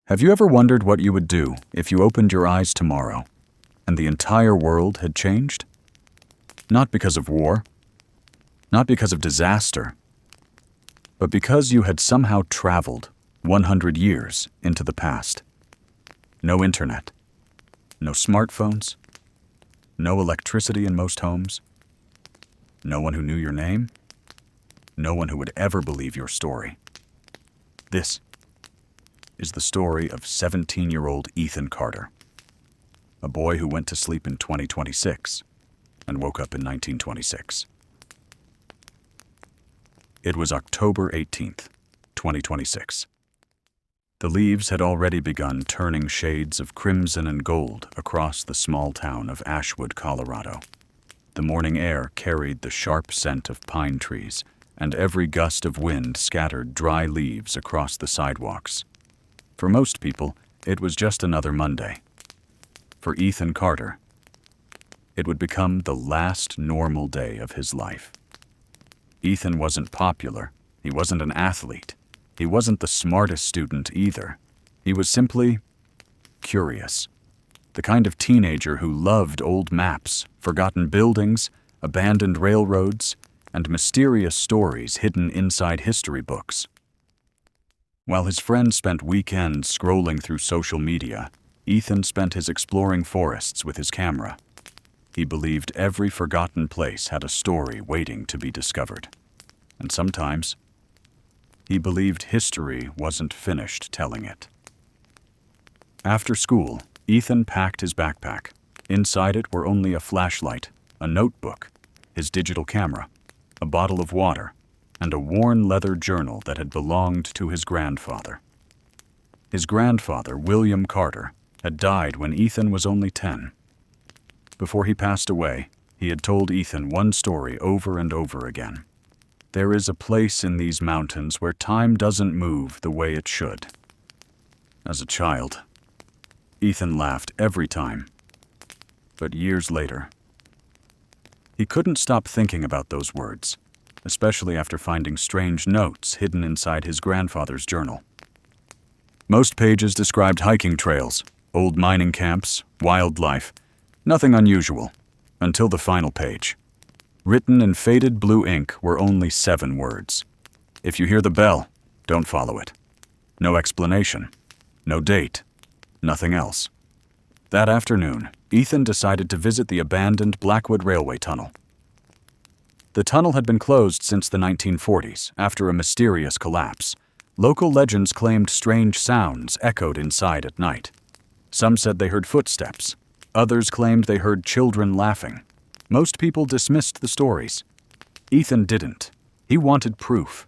Have you ever wondered what you would do if you opened your eyes tomorrow and the entire world had changed? Not because of war, not because of disaster, but because you had somehow traveled 100 years into the past. No internet, no smartphones, no electricity in most homes, no one who knew your name, no one who would ever believe your story. This is the story of 17-year-old Ethan Carter, a boy who went to sleep in 2026 and woke up in 1926. It was October 18th, 2026. The leaves had already begun turning shades of crimson and gold across the small town of Ashwood, Colorado. The morning air carried the sharp scent of pine trees, and every gust of wind scattered dry leaves across the sidewalks. For most people, it was just another Monday. For Ethan Carter, it would become the last normal day of his life. Ethan wasn't popular. He wasn't an athlete. He wasn't the smartest student either. He was simply curious. The kind of teenager who loved old maps, forgotten buildings, abandoned railroads, and mysterious stories hidden inside history books. While his friends spent weekends scrolling through social media, Ethan spent his exploring forests with his camera. He believed every forgotten place had a story waiting to be discovered. And sometimes, he believed history wasn't finished telling it. After school, Ethan packed his backpack. Inside it were only a flashlight, a notebook, his digital camera, a bottle of water, and a worn leather journal that had belonged to his grandfather. His grandfather, William Carter, had died when Ethan was only 10. Before he passed away, he had told Ethan one story over and over again. There is a place in these mountains where time doesn't move the way it should. As a child, Ethan laughed every time. But years later, he couldn't stop thinking about those words, especially after finding strange notes hidden inside his grandfather's journal. Most pages described hiking trails, old mining camps, wildlife, nothing unusual, until the final page. Written in faded blue ink were only 7 words. If you hear the bell, don't follow it. No explanation, no date, nothing else. That afternoon, Ethan decided to visit the abandoned Blackwood Railway Tunnel. The tunnel had been closed since the 1940s after a mysterious collapse. Local legends claimed strange sounds echoed inside at night. Some said they heard footsteps. Others claimed they heard children laughing. Most people dismissed the stories. Ethan didn't. He wanted proof.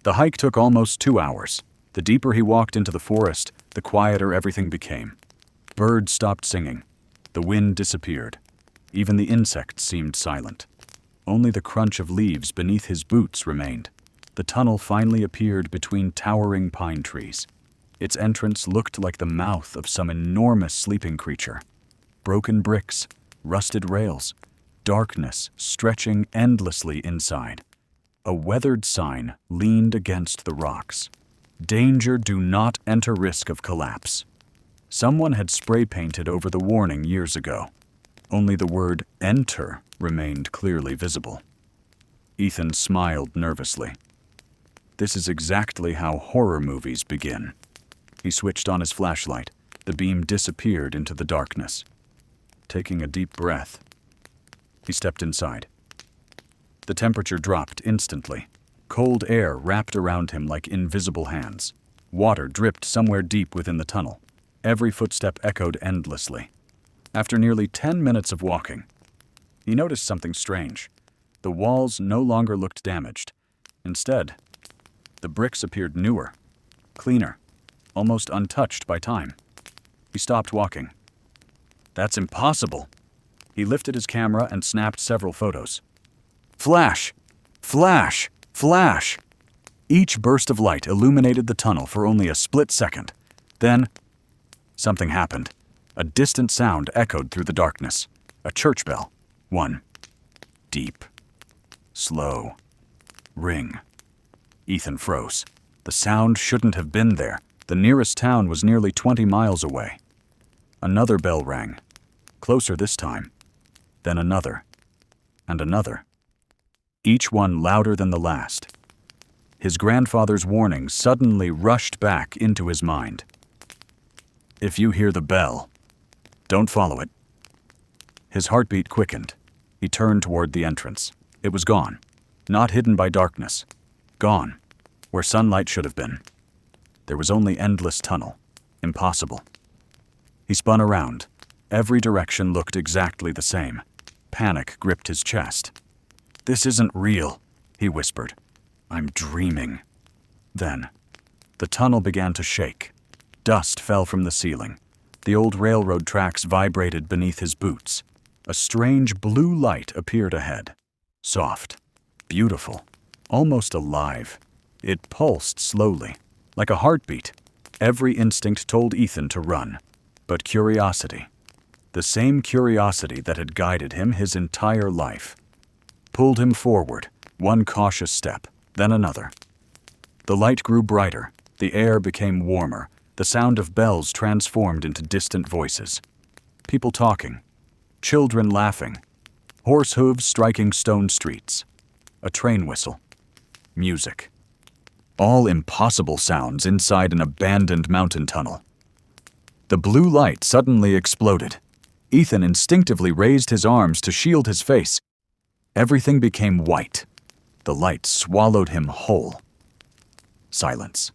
The hike took almost 2 hours. The deeper he walked into the forest, the quieter everything became. Birds stopped singing. The wind disappeared. Even the insects seemed silent. Only the crunch of leaves beneath his boots remained. The tunnel finally appeared between towering pine trees. Its entrance looked like the mouth of some enormous sleeping creature. Broken bricks, rusted rails, darkness stretching endlessly inside. A weathered sign leaned against the rocks. Danger, do not enter, risk of collapse. Someone had spray painted over the warning years ago. Only the word enter remained clearly visible. Ethan smiled nervously. This is exactly how horror movies begin. He switched on his flashlight. The beam disappeared into the darkness. Taking a deep breath, he stepped inside. The temperature dropped instantly. Cold air wrapped around him like invisible hands. Water dripped somewhere deep within the tunnel. Every footstep echoed endlessly. After nearly 10 minutes of walking, he noticed something strange. The walls no longer looked damaged. Instead, the bricks appeared newer, cleaner, almost untouched by time. He stopped walking. That's impossible. He lifted his camera and snapped several photos. Flash! Flash! Flash! Each burst of light illuminated the tunnel for only a split second. Then, something happened. A distant sound echoed through the darkness. A church bell. One. Deep. Slow. Ring. Ethan froze. The sound shouldn't have been there. The nearest town was nearly 20 miles away. Another bell rang, closer this time, then another, and another, each one louder than the last. His grandfather's warning suddenly rushed back into his mind. If you hear the bell, don't follow it. His heartbeat quickened. He turned toward the entrance. It was gone, not hidden by darkness. Gone, where sunlight should have been. There was only endless tunnel. Impossible. He spun around. Every direction looked exactly the same. Panic gripped his chest. "This isn't real," he whispered. "I'm dreaming." Then, the tunnel began to shake. Dust fell from the ceiling. The old railroad tracks vibrated beneath his boots. A strange blue light appeared ahead. Soft, beautiful, almost alive. It pulsed slowly, like a heartbeat. Every instinct told Ethan to run. But curiosity, the same curiosity that had guided him his entire life, pulled him forward, one cautious step, then another. The light grew brighter, the air became warmer, the sound of bells transformed into distant voices. People talking, children laughing, horse hooves striking stone streets, a train whistle, music. All impossible sounds inside an abandoned mountain tunnel. The blue light suddenly exploded. Ethan instinctively raised his arms to shield his face. Everything became white. The light swallowed him whole. Silence.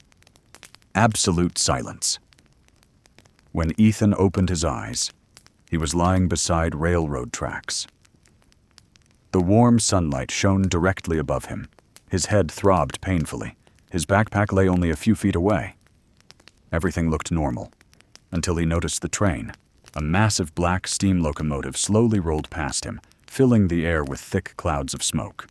Absolute silence. When Ethan opened his eyes, he was lying beside railroad tracks. The warm sunlight shone directly above him. His head throbbed painfully. His backpack lay only a few feet away. Everything looked normal, until he noticed the train. A massive black steam locomotive slowly rolled past him, filling the air with thick clouds of smoke.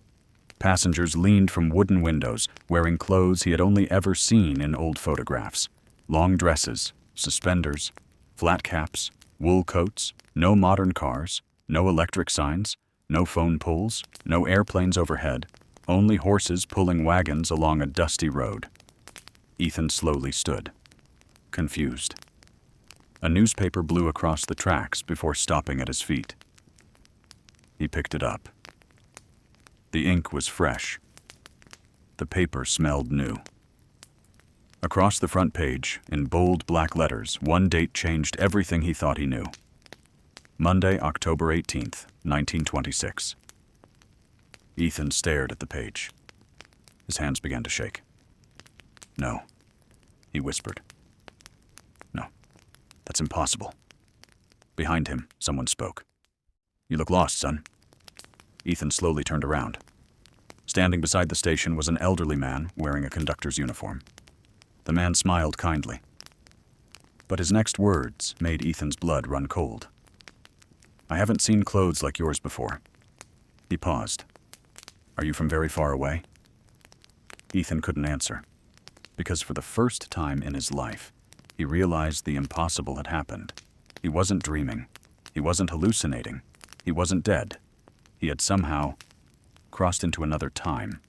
Passengers leaned from wooden windows, wearing clothes he had only ever seen in old photographs. Long dresses, suspenders, flat caps, wool coats, no modern cars, no electric signs, no phone poles, no airplanes overhead, only horses pulling wagons along a dusty road. Ethan slowly stood, confused. A newspaper blew across the tracks before stopping at his feet. He picked it up. The ink was fresh. The paper smelled new. Across the front page, in bold black letters, one date changed everything he thought he knew. Monday, October 18th, 1926. Ethan stared at the page. His hands began to shake. "No," he whispered. "No, that's impossible." Behind him, someone spoke. "You look lost, son." Ethan slowly turned around. Standing beside the station was an elderly man wearing a conductor's uniform. The man smiled kindly. But his next words made Ethan's blood run cold. "I haven't seen clothes like yours before." He paused. "Are you from very far away?" Ethan couldn't answer, because for the first time in his life, he realized the impossible had happened. He wasn't dreaming. He wasn't hallucinating. He wasn't dead. He had somehow crossed into another time,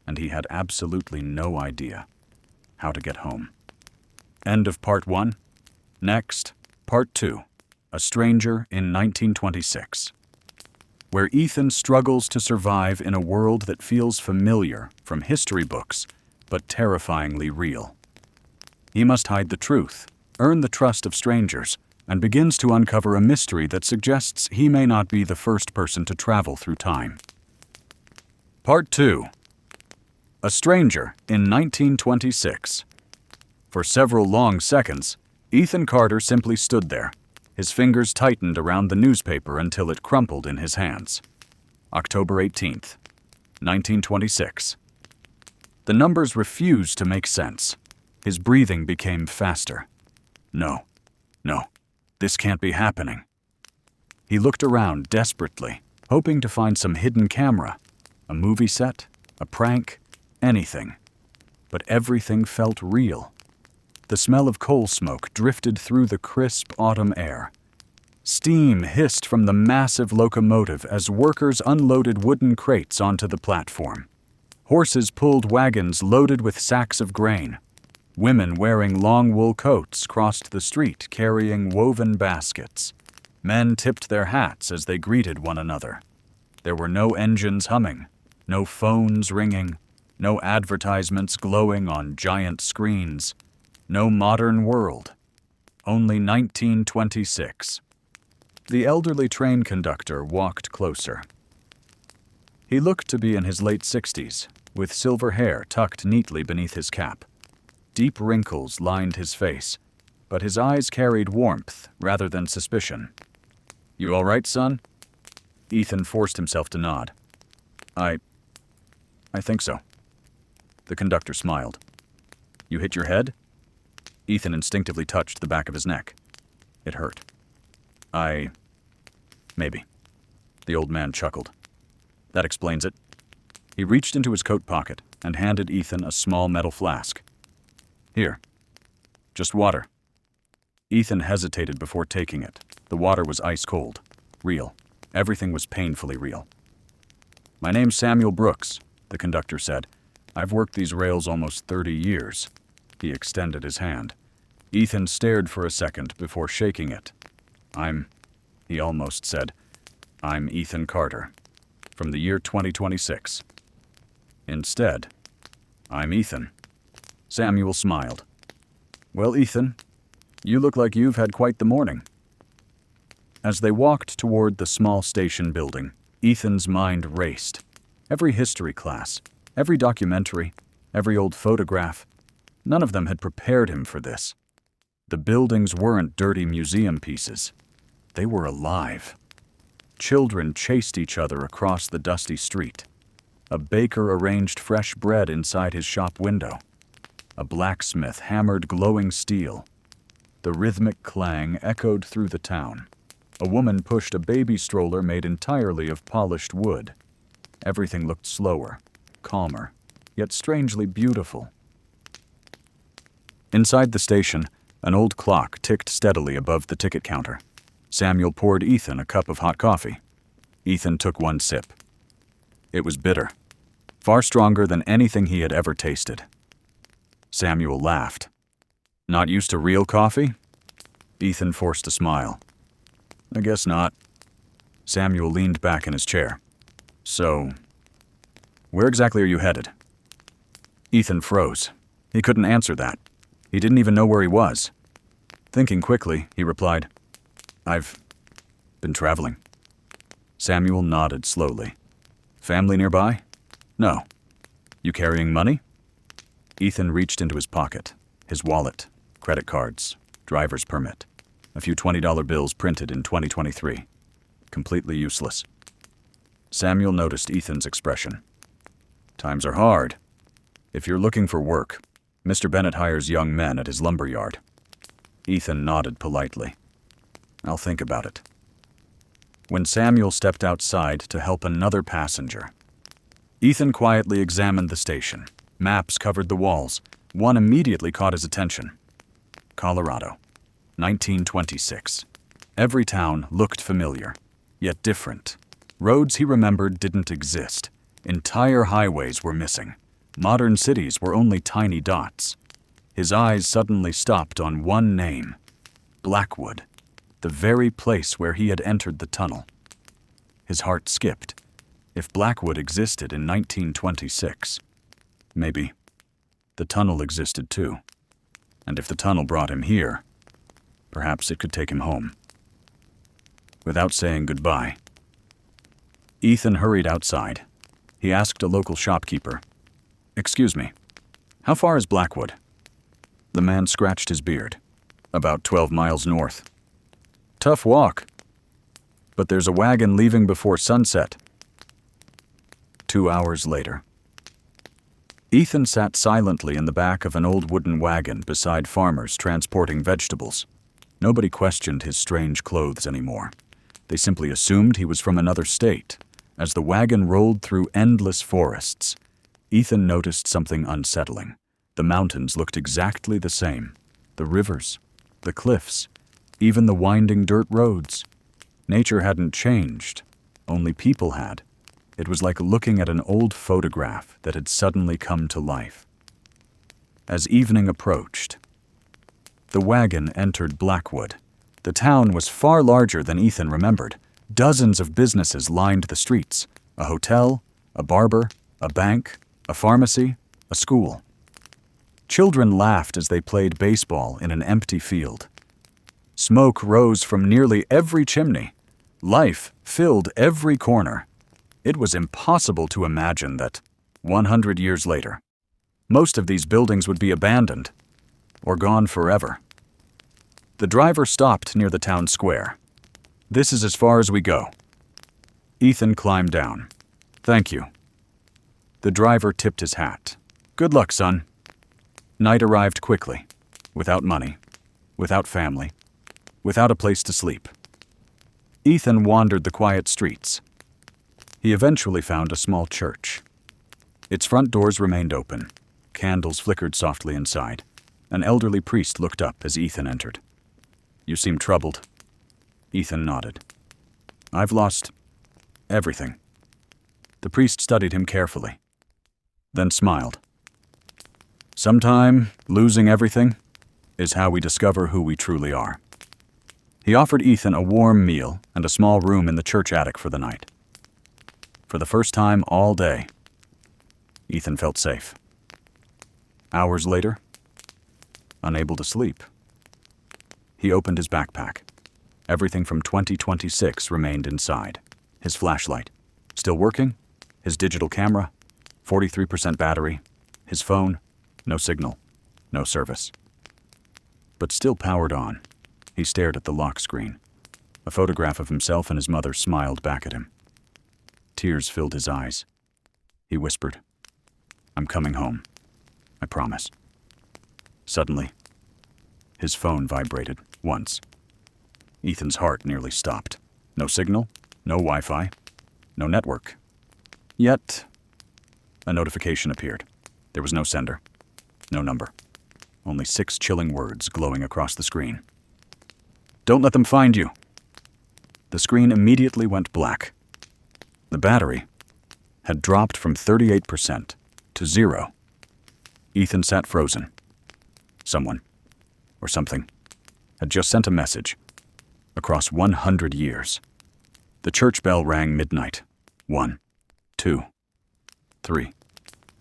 and he had absolutely no idea how to get home. End of part 1. Next, part 2. A Stranger in 1926. Where Ethan struggles to survive in a world that feels familiar from history books, but terrifyingly real. He must hide the truth, earn the trust of strangers, and begins to uncover a mystery that suggests he may not be the first person to travel through time. Part 2. A Stranger in 1926. For several long seconds, Ethan Carter simply stood there. His fingers tightened around the newspaper until it crumpled in his hands. October 18th, 1926. The numbers refused to make sense. His breathing became faster. No, this can't be happening. He looked around desperately, hoping to find some hidden camera, a movie set, a prank, anything. But everything felt real. The smell of coal smoke drifted through the crisp autumn air. Steam hissed from the massive locomotive as workers unloaded wooden crates onto the platform. Horses pulled wagons loaded with sacks of grain. Women wearing long wool coats crossed the street carrying woven baskets. Men tipped their hats as they greeted one another. There were no engines humming, no phones ringing, no advertisements glowing on giant screens, no modern world. Only 1926. The elderly train conductor walked closer. He looked to be in his late 60s, with silver hair tucked neatly beneath his cap. Deep wrinkles lined his face, but his eyes carried warmth rather than suspicion. "You all right, son?" Ethan forced himself to nod. I think so." The conductor smiled. "You hit your head?" Ethan instinctively touched the back of his neck. It hurt. Maybe." The old man chuckled. "That explains it." He reached into his coat pocket and handed Ethan a small metal flask. "Here. Just water." Ethan hesitated before taking it. The water was ice cold. Real. Everything was painfully real. "My name's Samuel Brooks," the conductor said. "I've worked these rails almost 30 years. He extended his hand. Ethan stared for a second before shaking it. He almost said, "I'm Ethan Carter, from the year 2026. Instead, "I'm Ethan." Samuel smiled. "Well, Ethan, you look like you've had quite the morning." As they walked toward the small station building, Ethan's mind raced. Every history class, every documentary, every old photograph, none of them had prepared him for this. The buildings weren't dirty museum pieces. They were alive. Children chased each other across the dusty street. A baker arranged fresh bread inside his shop window. A blacksmith hammered glowing steel. The rhythmic clang echoed through the town. A woman pushed a baby stroller made entirely of polished wood. Everything looked slower, calmer, yet strangely beautiful. Inside the station, an old clock ticked steadily above the ticket counter. Samuel poured Ethan a cup of hot coffee. Ethan took one sip. It was bitter, far stronger than anything he had ever tasted. Samuel laughed. "Not used to real coffee?" Ethan forced a smile. "I guess not." Samuel leaned back in his chair. "So, where exactly are you headed?" Ethan froze. He couldn't answer that. He didn't even know where he was. Thinking quickly, he replied, "I've been traveling." Samuel nodded slowly. "Family nearby?" "No." "You carrying money?" Ethan reached into his pocket. His wallet, credit cards, driver's permit. A few $20 bills printed in 2023. Completely useless. Samuel noticed Ethan's expression. "Times are hard. If you're looking for work, Mr. Bennett hires young men at his lumber yard." Ethan nodded politely. "I'll think about it." When Samuel stepped outside to help another passenger, Ethan quietly examined the station. Maps covered the walls. One immediately caught his attention. Colorado, 1926. Every town looked familiar, yet different. Roads he remembered didn't exist. Entire highways were missing. Modern cities were only tiny dots. His eyes suddenly stopped on one name: Blackwood, the very place where he had entered the tunnel. His heart skipped. If Blackwood existed in 1926, maybe the tunnel existed too. And if the tunnel brought him here, perhaps it could take him home. Without saying goodbye, Ethan hurried outside. He asked a local shopkeeper, "Excuse me, how far is Blackwood?" The man scratched his beard. "About 12 miles north." "Tough walk. But there's a wagon leaving before sunset." 2 hours later, Ethan sat silently in the back of an old wooden wagon beside farmers transporting vegetables. Nobody questioned his strange clothes anymore. They simply assumed he was from another state. As the wagon rolled through endless forests, Ethan noticed something unsettling. The mountains looked exactly the same. The rivers, the cliffs, even the winding dirt roads. Nature hadn't changed, only people had. It was like looking at an old photograph that had suddenly come to life. As evening approached, the wagon entered Blackwood. The town was far larger than Ethan remembered. Dozens of businesses lined the streets: a hotel, a barber, a bank, a pharmacy, a school. Children laughed as they played baseball in an empty field. Smoke rose from nearly every chimney. Life filled every corner. It was impossible to imagine that, 100 years later, most of these buildings would be abandoned or gone forever. The driver stopped near the town square. "This is as far as we go." Ethan climbed down. "Thank you." The driver tipped his hat. "Good luck, son." Night arrived quickly, without money, without family, without a place to sleep. Ethan wandered the quiet streets. He eventually found a small church. Its front doors remained open. Candles flickered softly inside. An elderly priest looked up as Ethan entered. "You seem troubled." Ethan nodded. "I've lost everything." The priest studied him carefully, then smiled. "Sometime, losing everything is how we discover who we truly are." He offered Ethan a warm meal and a small room in the church attic for the night. For the first time all day, Ethan felt safe. Hours later, unable to sleep, he opened his backpack. Everything from 2026 remained inside. His flashlight, still working, his digital camera, 43% battery, his phone, no signal, no service. But still powered on, he stared at the lock screen. A photograph of himself and his mother smiled back at him. Tears filled his eyes. He whispered, "I'm coming home. I promise." Suddenly, his phone vibrated once. Ethan's heart nearly stopped. No signal, no Wi-Fi, no network. Yet, a notification appeared. There was no sender, no number. Only 6 chilling words glowing across the screen. "Don't let them find you." The screen immediately went black. The battery had dropped from 38% to 0. Ethan sat frozen. Someone, or something, had just sent a message across 100 years. The church bell rang midnight. 1, 2, 3,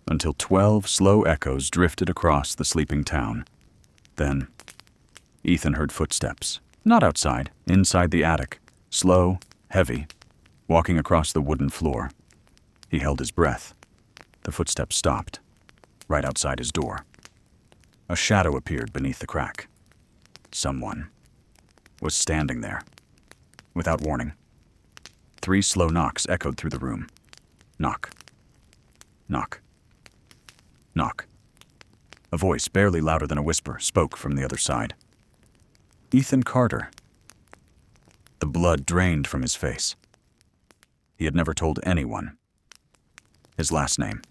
until 12 slow echoes drifted across the sleeping town. Then, Ethan heard footsteps, not outside, inside the attic, slow, heavy, walking across the wooden floor. He held his breath. The footsteps stopped, right outside his door. A shadow appeared beneath the crack. Someone was standing there, without warning. 3 slow knocks echoed through the room. Knock. Knock. Knock. A voice, barely louder than a whisper, spoke from the other side. Ethan Carter. The blood drained from his face. He had never told anyone his last name.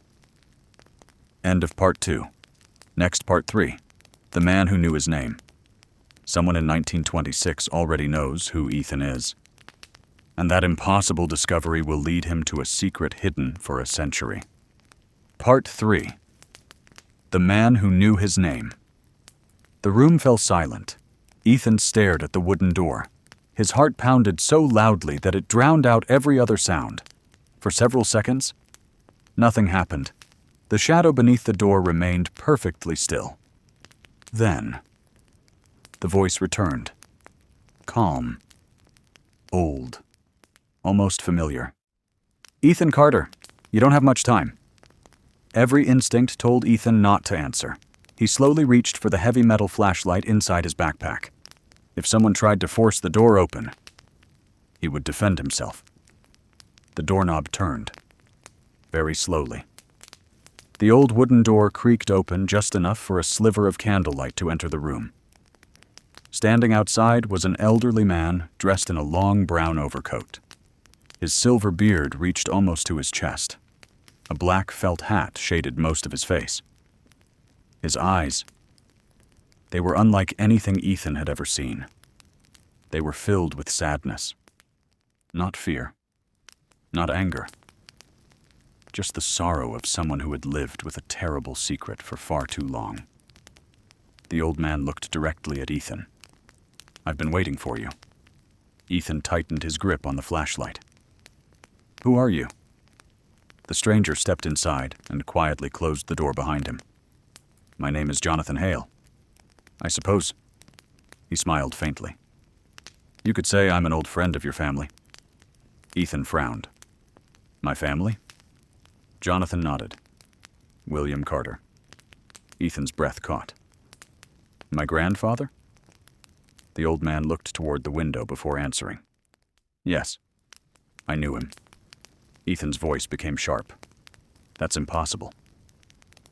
End of part 2. Next part 3. The man who knew his name. Someone in 1926 already knows who Ethan is. And that impossible discovery will lead him to a secret hidden for a century. Part 3. The man who knew his name. The room fell silent. Ethan stared at the wooden door. His heart pounded so loudly that it drowned out every other sound. For several seconds, nothing happened. The shadow beneath the door remained perfectly still. Then, the voice returned. Calm. Old. Almost familiar. "Ethan Carter, you don't have much time." Every instinct told Ethan not to answer. He slowly reached for the heavy metal flashlight inside his backpack. If someone tried to force the door open, he would defend himself. The doorknob turned, very slowly. The old wooden door creaked open just enough for a sliver of candlelight to enter the room. Standing outside was an elderly man dressed in a long brown overcoat. His silver beard reached almost to his chest. A black felt hat shaded most of his face. His eyes, they were unlike anything Ethan had ever seen. They were filled with sadness. Not fear, not anger. Just the sorrow of someone who had lived with a terrible secret for far too long. The old man looked directly at Ethan. "I've been waiting for you." Ethan tightened his grip on the flashlight. "Who are you?" The stranger stepped inside and quietly closed the door behind him. "My name is Jonathan Hale. I suppose..." He smiled faintly. "You could say I'm an old friend of your family." Ethan frowned. "My family?" Jonathan nodded. "William Carter." Ethan's breath caught. "My grandfather?" The old man looked toward the window before answering. "Yes, I knew him." Ethan's voice became sharp. "That's impossible.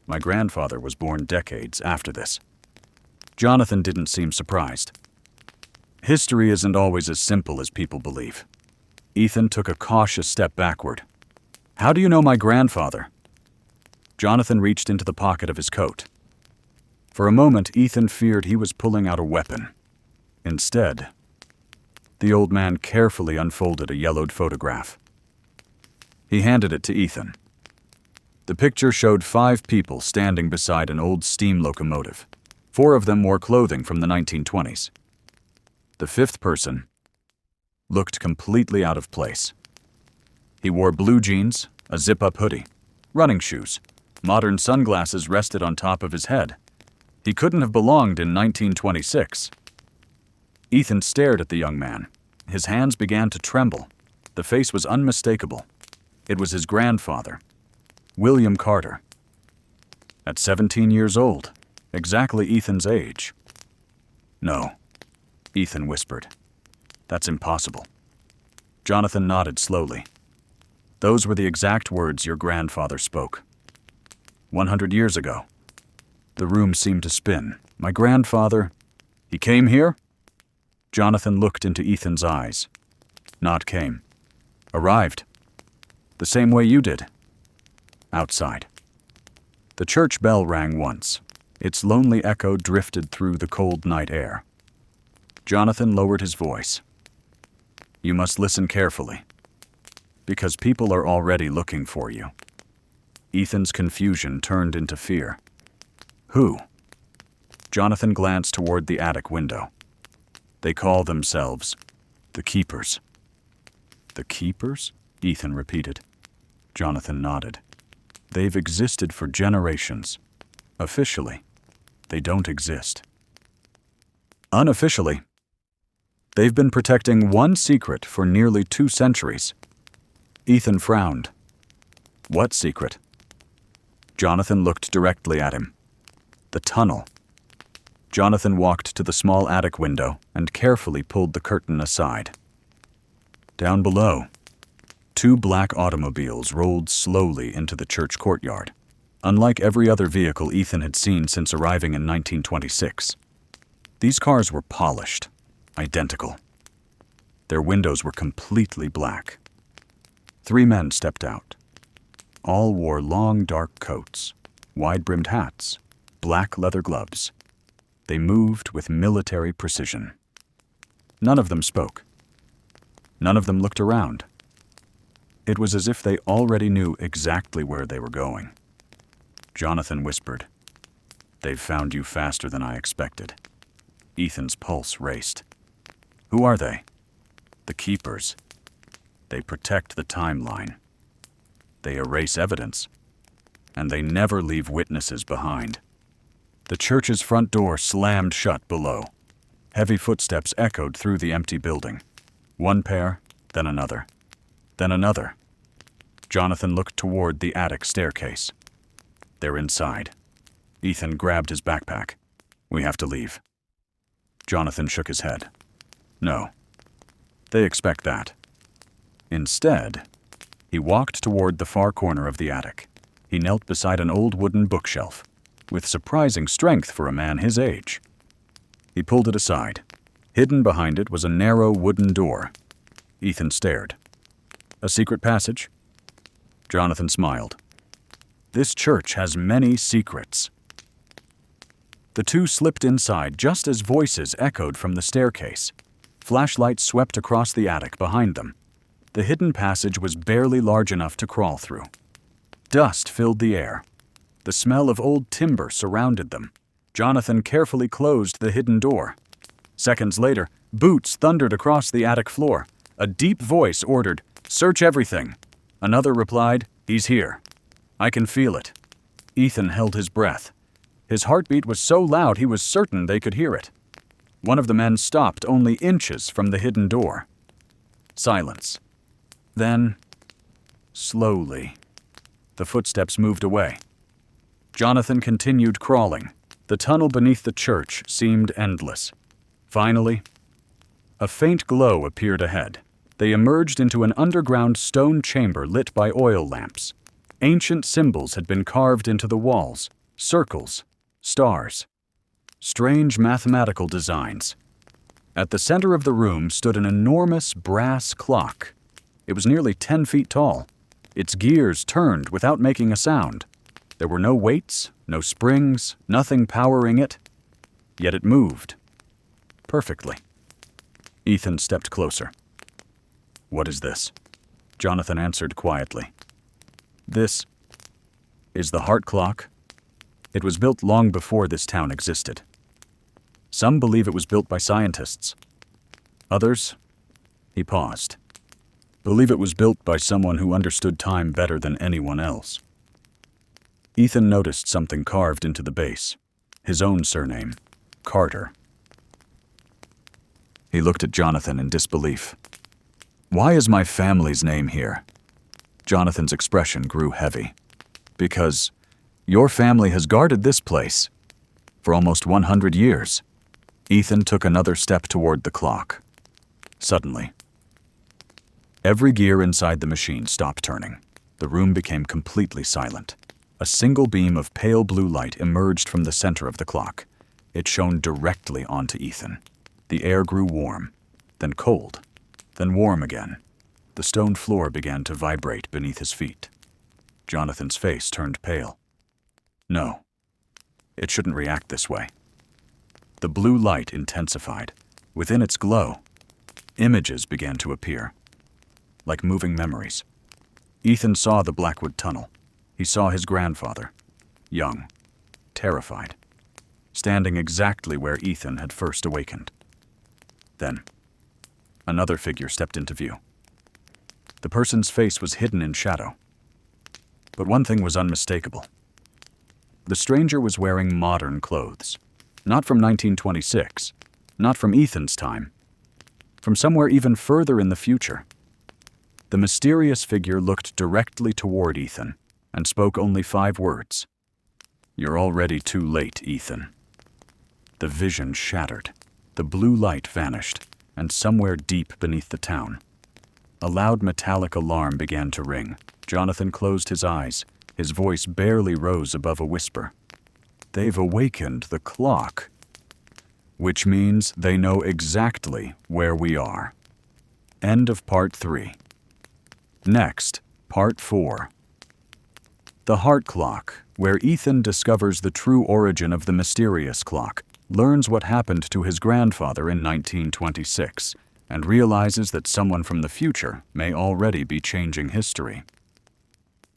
My grandfather was born decades after this." Jonathan didn't seem surprised. History isn't always as simple as people believe. Ethan took a cautious step backward. "How do you know my grandfather?" Jonathan reached into the pocket of his coat. For a moment, Ethan feared he was pulling out a weapon. Instead, the old man carefully unfolded a yellowed photograph. He handed it to Ethan. The picture showed 5 people standing beside an old steam locomotive. 4 of them wore clothing from the 1920s. The 5th person looked completely out of place. He wore blue jeans, a zip-up hoodie, running shoes. Modern sunglasses rested on top of his head. He couldn't have belonged in 1926. Ethan stared at the young man. His hands began to tremble. The face was unmistakable. It was his grandfather, William Carter. At 17 years old, exactly Ethan's age. "No," Ethan whispered. "That's impossible." Jonathan nodded slowly. "Those were the exact words your grandfather spoke. 100 years ago." The room seemed to spin. "My grandfather... He came here?" Jonathan looked into Ethan's eyes. "Not came. Arrived. The same way you did. Outside." The church bell rang once. Its lonely echo drifted through the cold night air. Jonathan lowered his voice. "You must listen carefully, because people are already looking for you." Ethan's confusion turned into fear. "Who?" Jonathan glanced toward the attic window. "They call themselves the Keepers." "The Keepers?" Ethan repeated. Jonathan nodded. "They've existed for generations. Officially, they don't exist. Unofficially, they've been protecting one secret for nearly 2 centuries. Ethan frowned. "What secret?" Jonathan looked directly at him. "The tunnel." Jonathan walked to the small attic window and carefully pulled the curtain aside. Down below, 2 black automobiles rolled slowly into the church courtyard, unlike every other vehicle Ethan had seen since arriving in 1926. These cars were polished, identical. Their windows were completely black. 3 men stepped out. All wore long, dark coats, wide-brimmed hats, black leather gloves. They moved with military precision. None of them spoke. None of them looked around. It was as if they already knew exactly where they were going. Jonathan whispered, "They've found you faster than I expected." Ethan's pulse raced. "Who are they?" "The Keepers. They protect the timeline. They erase evidence. And they never leave witnesses behind." The church's front door slammed shut below. Heavy footsteps echoed through the empty building. 1 pair, then another. Then another. Jonathan looked toward the attic staircase. "They're inside." Ethan grabbed his backpack. "We have to leave." Jonathan shook his head. "No. They expect that." Instead, he walked toward the far corner of the attic. He knelt beside an old wooden bookshelf, with surprising strength for a man his age. He pulled it aside. Hidden behind it was a narrow wooden door. Ethan stared. "A secret passage?" Jonathan smiled. "This church has many secrets." The 2 slipped inside just as voices echoed from the staircase. Flashlights swept across the attic behind them. The hidden passage was barely large enough to crawl through. Dust filled the air. The smell of old timber surrounded them. Jonathan carefully closed the hidden door. Seconds later, boots thundered across the attic floor. A deep voice ordered, "Search everything." Another replied, "He's here. I can feel it." Ethan held his breath. His heartbeat was so loud he was certain they could hear it. One of the men stopped only inches from the hidden door. Silence. Then, slowly, the footsteps moved away. Jonathan continued crawling. The tunnel beneath the church seemed endless. Finally, a faint glow appeared ahead. They emerged into an underground stone chamber lit by oil lamps. Ancient symbols had been carved into the walls: circles, stars, strange mathematical designs. At the center of the room stood an enormous brass clock. It was nearly 10 feet tall. Its gears turned without making a sound. There were no weights, no springs, nothing powering it. Yet it moved. Perfectly. Ethan stepped closer. "What is this?" Jonathan answered quietly. "This is the heart clock. It was built long before this town existed. Some believe it was built by scientists. Others," he paused, "believe it was built by someone who understood time better than anyone else." Ethan noticed something carved into the base. His own surname, Carter. He looked at Jonathan in disbelief. "Why is my family's name here?" Jonathan's expression grew heavy. "Because your family has guarded this place for almost 100 years. Ethan took another step toward the clock. Suddenly, every gear inside the machine stopped turning. The room became completely silent. A single beam of pale blue light emerged from the center of the clock. It shone directly onto Ethan. The air grew warm, then cold, then warm again. The stone floor began to vibrate beneath his feet. Jonathan's face turned pale. No, it shouldn't react this way. The blue light intensified. Within its glow, images began to appear, like moving memories. Ethan saw the Blackwood Tunnel. He saw his grandfather, young, terrified, standing exactly where Ethan had first awakened. Then, another figure stepped into view. The person's face was hidden in shadow. But one thing was unmistakable. The stranger was wearing modern clothes. Not from 1926, not from Ethan's time, from somewhere even further in the future. The mysterious figure looked directly toward Ethan and spoke only 5 words. "You're already too late, Ethan." The vision shattered. The blue light vanished, and somewhere deep beneath the town, a loud metallic alarm began to ring. Jonathan closed his eyes. His voice barely rose above a whisper. "They've awakened the clock, which means they know exactly where we are." End of part 3. Next, part 4. The Heart Clock, where Ethan discovers the true origin of the mysterious clock, learns what happened to his grandfather in 1926, and realizes that someone from the future may already be changing history.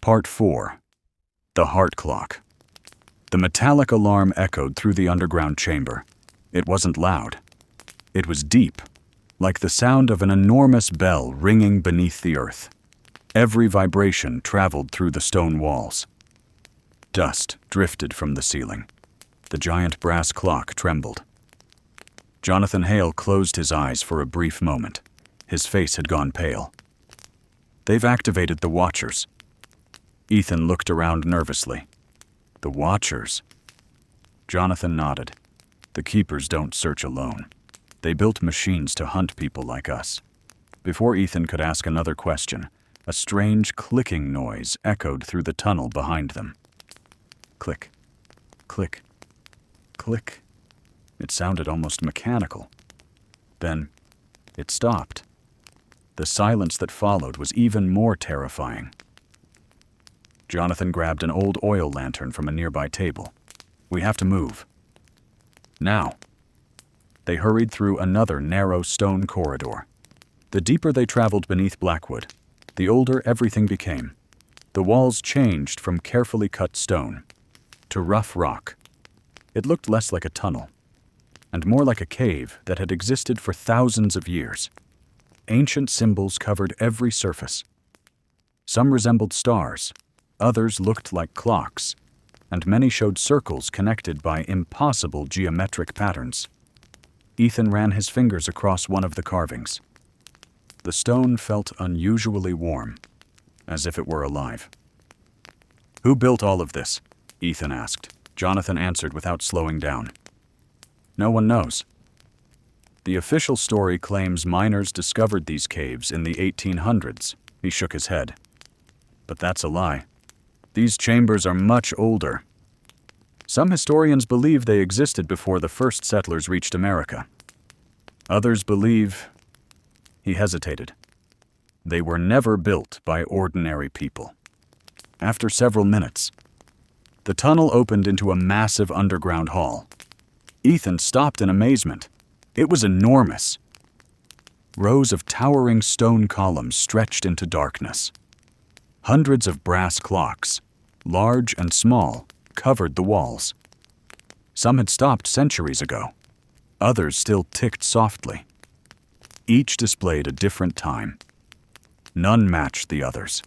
Part 4. The Heart Clock. The metallic alarm echoed through the underground chamber. It wasn't loud. It was deep, like the sound of an enormous bell ringing beneath the earth. Every vibration traveled through the stone walls. Dust drifted from the ceiling. The giant brass clock trembled. Jonathan Hale closed his eyes for a brief moment. His face had gone pale. "They've activated the Watchers." Ethan looked around nervously. "The Watchers?" Jonathan nodded. "The Keepers don't search alone. They built machines to hunt people like us." Before Ethan could ask another question, a strange clicking noise echoed through the tunnel behind them. Click, click, click. It sounded almost mechanical. Then, it stopped. The silence that followed was even more terrifying. Jonathan grabbed an old oil lantern from a nearby table. "We have to move." Now. They hurried through another narrow stone corridor. The deeper they traveled beneath Blackwood, the older everything became. The walls changed from carefully cut stone to rough rock. It looked less like a tunnel, and more like a cave that had existed for thousands of years. Ancient symbols covered every surface. Some resembled stars, others looked like clocks, and many showed circles connected by impossible geometric patterns. Ethan ran his fingers across one of the carvings. The stone felt unusually warm, as if it were alive. "Who built all of this?" Ethan asked. Jonathan answered without slowing down. "No one knows. The official story claims miners discovered these caves in the 1800s. He shook his head. But that's a lie. These chambers are much older. Some historians believe they existed before the first settlers reached America. Others believe..." He hesitated. "They were never built by ordinary people." After several minutes, the tunnel opened into a massive underground hall. Ethan stopped in amazement. It was enormous. Rows of towering stone columns stretched into darkness. Hundreds of brass clocks, large and small, covered the walls. Some had stopped centuries ago. Others still ticked softly. Each displayed a different time. None matched the others.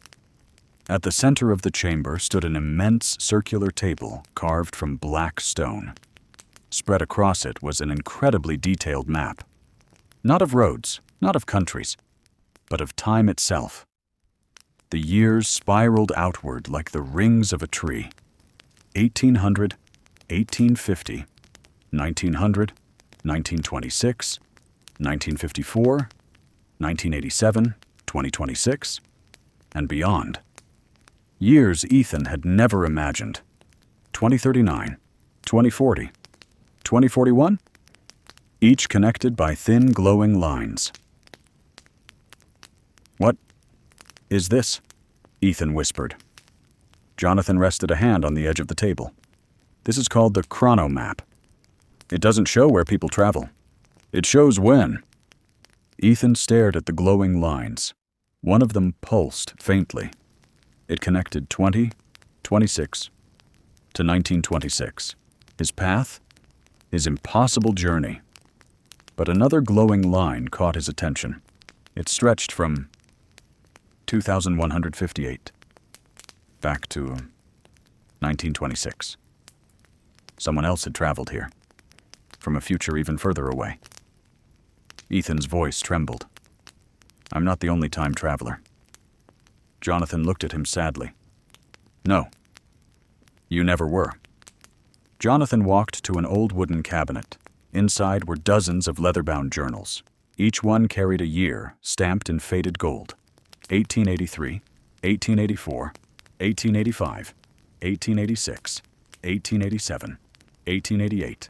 At the center of the chamber stood an immense circular table carved from black stone. Spread across it was an incredibly detailed map. Not of roads, not of countries, but of time itself. The years spiraled outward like the rings of a tree. 1800, 1850, 1900, 1926, 1954, 1987, 2026, and beyond. Years Ethan had never imagined. 2039, 2040, 2041, each connected by thin glowing lines. "What is this?" Ethan whispered. Jonathan rested a hand on the edge of the table. "This is called the chrono map. It doesn't show where people travel. It shows when." Ethan stared at the glowing lines. One of them pulsed faintly. It connected 2026 to 1926. His path, his impossible journey. But another glowing line caught his attention. It stretched from 2158 back to 1926. Someone else had traveled here, from a future even further away. Ethan's voice trembled. "I'm not the only time traveler." Jonathan looked at him sadly. "No, you never were." Jonathan walked to an old wooden cabinet. Inside were dozens of leather-bound journals. Each one carried a year stamped in faded gold. 1883, 1884, 1885, 1886, 1887, 1888,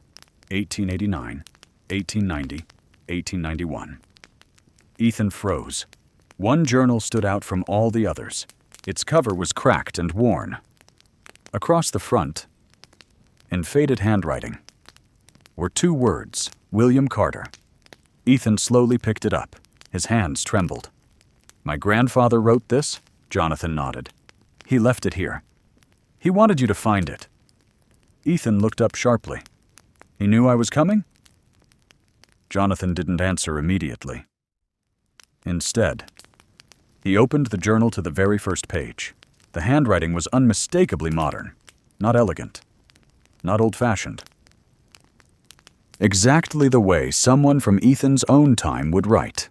1889, 1890, 1891. Ethan froze. One journal stood out from all the others. Its cover was cracked and worn. Across the front, in faded handwriting, were two words, William Carter. Ethan slowly picked it up. His hands trembled. "My grandfather wrote this?" Jonathan nodded. "He left it here. He wanted you to find it." Ethan looked up sharply. "He knew I was coming?" Jonathan didn't answer immediately. Instead, he opened the journal to the very first page. The handwriting was unmistakably modern, not elegant, not old-fashioned. Exactly the way someone from Ethan's own time would write.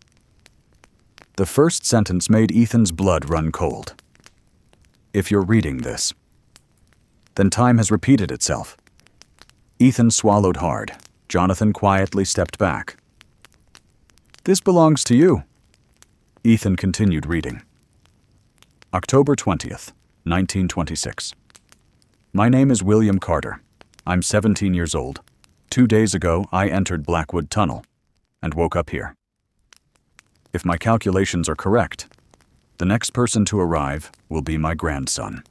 The first sentence made Ethan's blood run cold. "If you're reading this, then time has repeated itself." Ethan swallowed hard. Jonathan quietly stepped back. "This belongs to you." Ethan continued reading. October 20th, 1926. "My name is William Carter. I'm 17 years old. 2 days ago, I entered Blackwood Tunnel and woke up here. If my calculations are correct, the next person to arrive will be my grandson."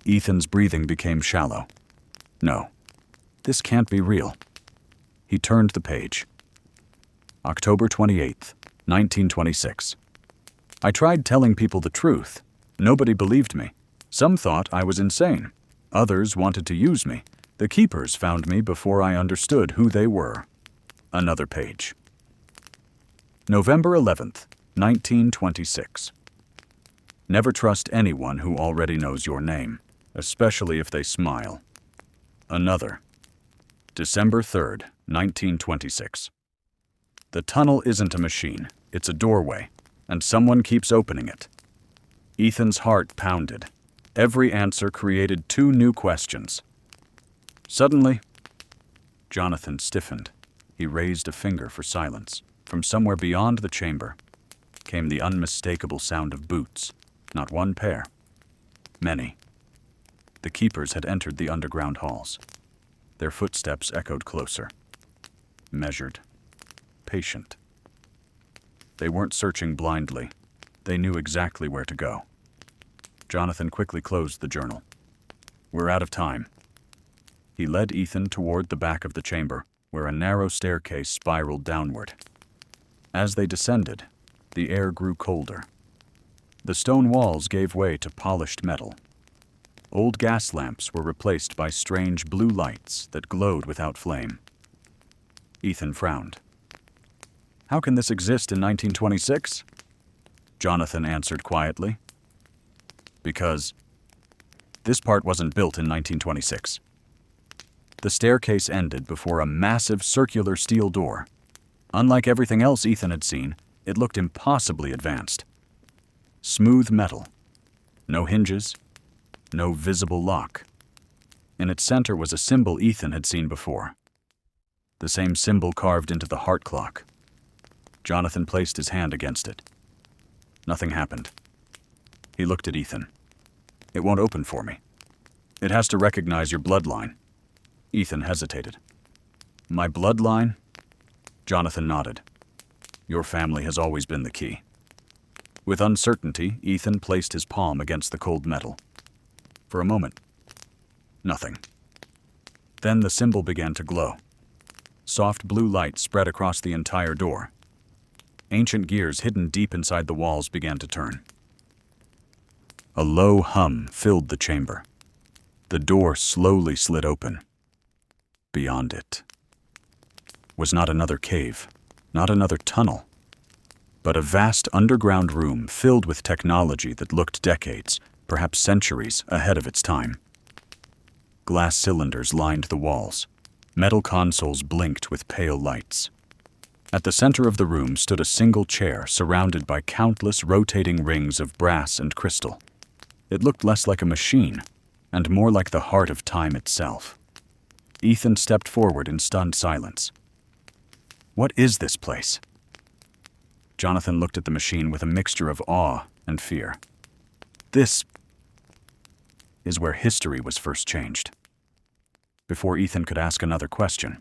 Ethan's breathing became shallow. No, this can't be real. He turned the page. October 28th, 1926. "I tried telling people the truth. Nobody believed me. Some thought I was insane. Others wanted to use me. The keepers found me before I understood who they were. Another page. November 11th, 1926. Never trust anyone who already knows your name, especially if they smile. Another. December 3rd, 1926. The tunnel isn't a machine, it's a doorway, and someone keeps opening it. Ethan's heart pounded. Every answer created 2 new questions. Suddenly, Jonathan stiffened. He raised a finger for silence. From somewhere beyond the chamber came the unmistakable sound of boots. Not one pair. Many. The keepers had entered the underground halls. Their footsteps echoed closer. Measured. Patient. They weren't searching blindly. They knew exactly where to go. Jonathan quickly closed the journal. We're out of time. He led Ethan toward the back of the chamber, where a narrow staircase spiraled downward. As they descended, the air grew colder. The stone walls gave way to polished metal. Old gas lamps were replaced by strange blue lights that glowed without flame. Ethan frowned. How can this exist in 1926? Jonathan answered quietly. Because this part wasn't built in 1926. The staircase ended before a massive circular steel door. Unlike everything else Ethan had seen, it looked impossibly advanced. Smooth metal. No hinges. No visible lock. In its center was a symbol Ethan had seen before. The same symbol carved into the heart clock. Jonathan placed his hand against it. Nothing happened. He looked at Ethan. It won't open for me. It has to recognize your bloodline. Ethan hesitated. My bloodline? Jonathan nodded. Your family has always been the key. With uncertainty, Ethan placed his palm against the cold metal. For a moment, nothing. Then the symbol began to glow. Soft blue light spread across the entire door. Ancient gears hidden deep inside the walls began to turn. A low hum filled the chamber. The door slowly slid open. Beyond it was not another cave, not another tunnel, but a vast underground room filled with technology that looked decades, perhaps centuries, ahead of its time. Glass cylinders lined the walls. Metal consoles blinked with pale lights. At the center of the room stood a single chair surrounded by countless rotating rings of brass and crystal. It looked less like a machine and more like the heart of time itself. Ethan stepped forward in stunned silence. What is this place? Jonathan looked at the machine with a mixture of awe and fear. This is where history was first changed. Before Ethan could ask another question,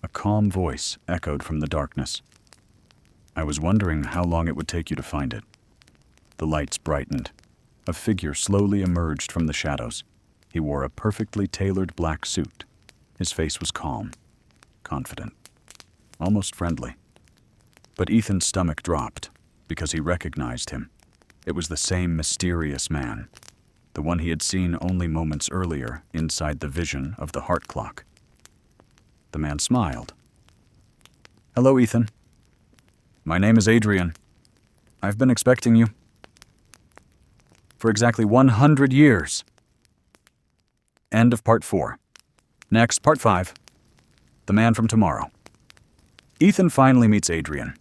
a calm voice echoed from the darkness. I was wondering how long it would take you to find it. The lights brightened. A figure slowly emerged from the shadows. He wore a perfectly tailored black suit. His face was calm, confident, almost friendly. But Ethan's stomach dropped because he recognized him. It was the same mysterious man, the one he had seen only moments earlier inside the vision of the heart clock. The man smiled. Hello, Ethan. My name is Adrian. I've been expecting you for exactly 100 years. End of part 4. Next, part 5. The Man from Tomorrow. Ethan finally meets Adrian,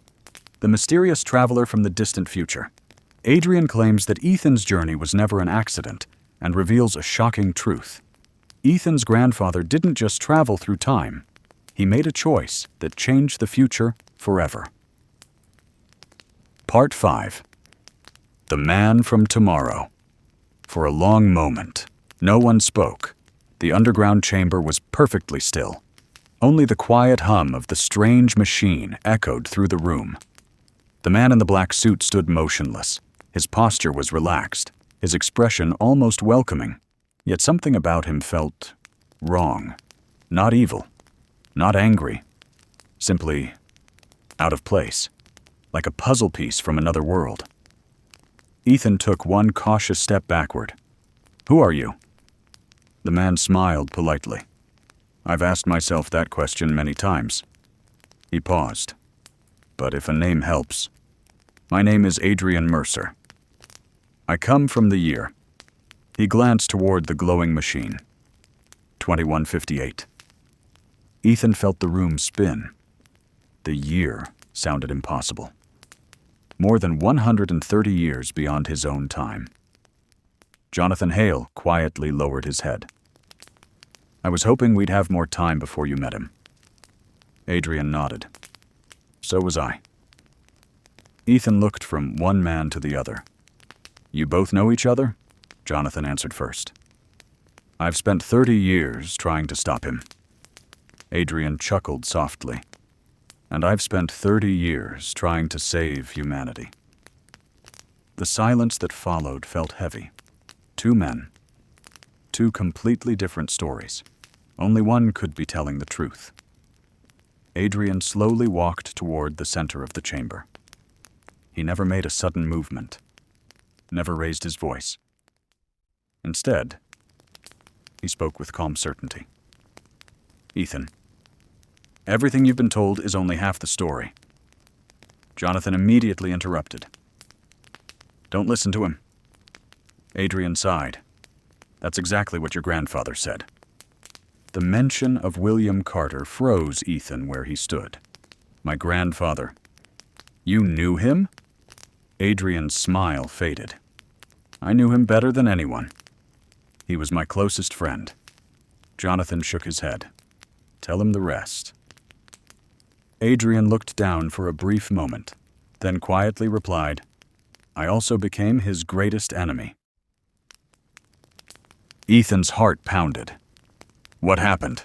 the mysterious traveler from the distant future. Adrian claims that Ethan's journey was never an accident and reveals a shocking truth. Ethan's grandfather didn't just travel through time. He made a choice that changed the future forever. Part 5. The Man from Tomorrow. For a long moment, no one spoke. The underground chamber was perfectly still. Only the quiet hum of the strange machine echoed through the room. The man in the black suit stood motionless. His posture was relaxed, his expression almost welcoming. Yet something about him felt wrong. Not evil, not angry. Simply out of place, like a puzzle piece from another world. Ethan took one cautious step backward. Who are you? The man smiled politely. I've asked myself that question many times. He paused. But if a name helps, my name is Adrian Mercer. I come from the year. He glanced toward the glowing machine. 2158. Ethan felt the room spin. The year sounded impossible. More than 130 years beyond his own time. Jonathan Hale quietly lowered his head. I was hoping we'd have more time before you met him. Adrian nodded. So was I. Ethan looked from one man to the other. You both know each other? Jonathan answered first. I've spent 30 years trying to stop him. Adrian chuckled softly. And I've spent 30 years trying to save humanity. The silence that followed felt heavy. Two men. Two completely different stories. Only one could be telling the truth. Adrian slowly walked toward the center of the chamber. He never made a sudden movement. Never raised his voice. Instead, he spoke with calm certainty. Ethan, everything you've been told is only half the story. Jonathan immediately interrupted. Don't listen to him. Adrian sighed. That's exactly what your grandfather said. The mention of William Carter froze Ethan where he stood. My grandfather. You knew him? Adrian's smile faded. I knew him better than anyone. He was my closest friend. Jonathan shook his head. Tell him the rest. Adrian looked down for a brief moment, then quietly replied, I also became his greatest enemy. Ethan's heart pounded. What happened?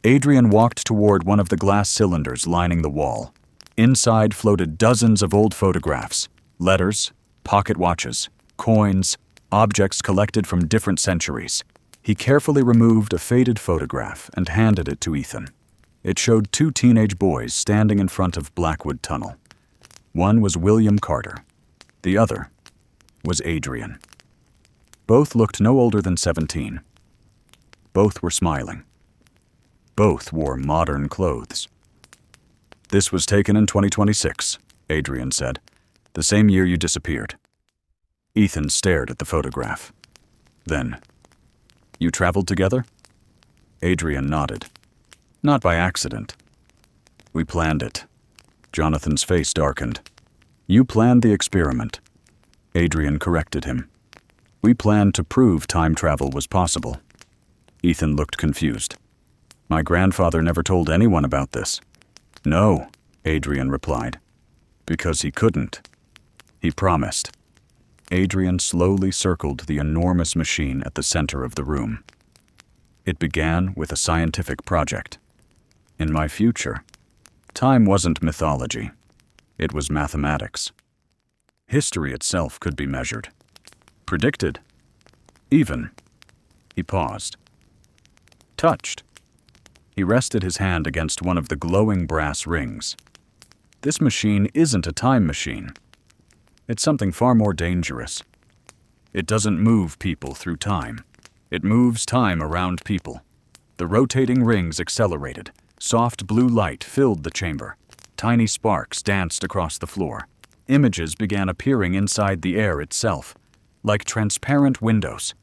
Adrian walked toward one of the glass cylinders lining the wall. Inside floated dozens of old photographs, letters, pocket watches, coins, objects collected from different centuries. He carefully removed a faded photograph and handed it to Ethan. It showed two teenage boys standing in front of Blackwood Tunnel. One was William Carter. The other was Adrian. Both looked no older than 17. Both were smiling. Both wore modern clothes. This was taken in 2026, Adrian said, the same year you disappeared. Ethan stared at the photograph. Then, you traveled together? Adrian nodded. Not by accident. We planned it. Jonathan's face darkened. You planned the experiment. Adrian corrected him. We planned to prove time travel was possible. Ethan looked confused. My grandfather never told anyone about this. No, Adrian replied. Because he couldn't. He promised. Adrian slowly circled the enormous machine at the center of the room. It began with a scientific project. In my future, time wasn't mythology. It was mathematics. History itself could be measured. Predicted. Even. He paused. Touched. He rested his hand against one of the glowing brass rings. This machine isn't a time machine. It's something far more dangerous. It doesn't move people through time. It moves time around people. The rotating rings accelerated. Soft blue light filled the chamber. Tiny sparks danced across the floor. Images began appearing inside the air itself, like transparent windows.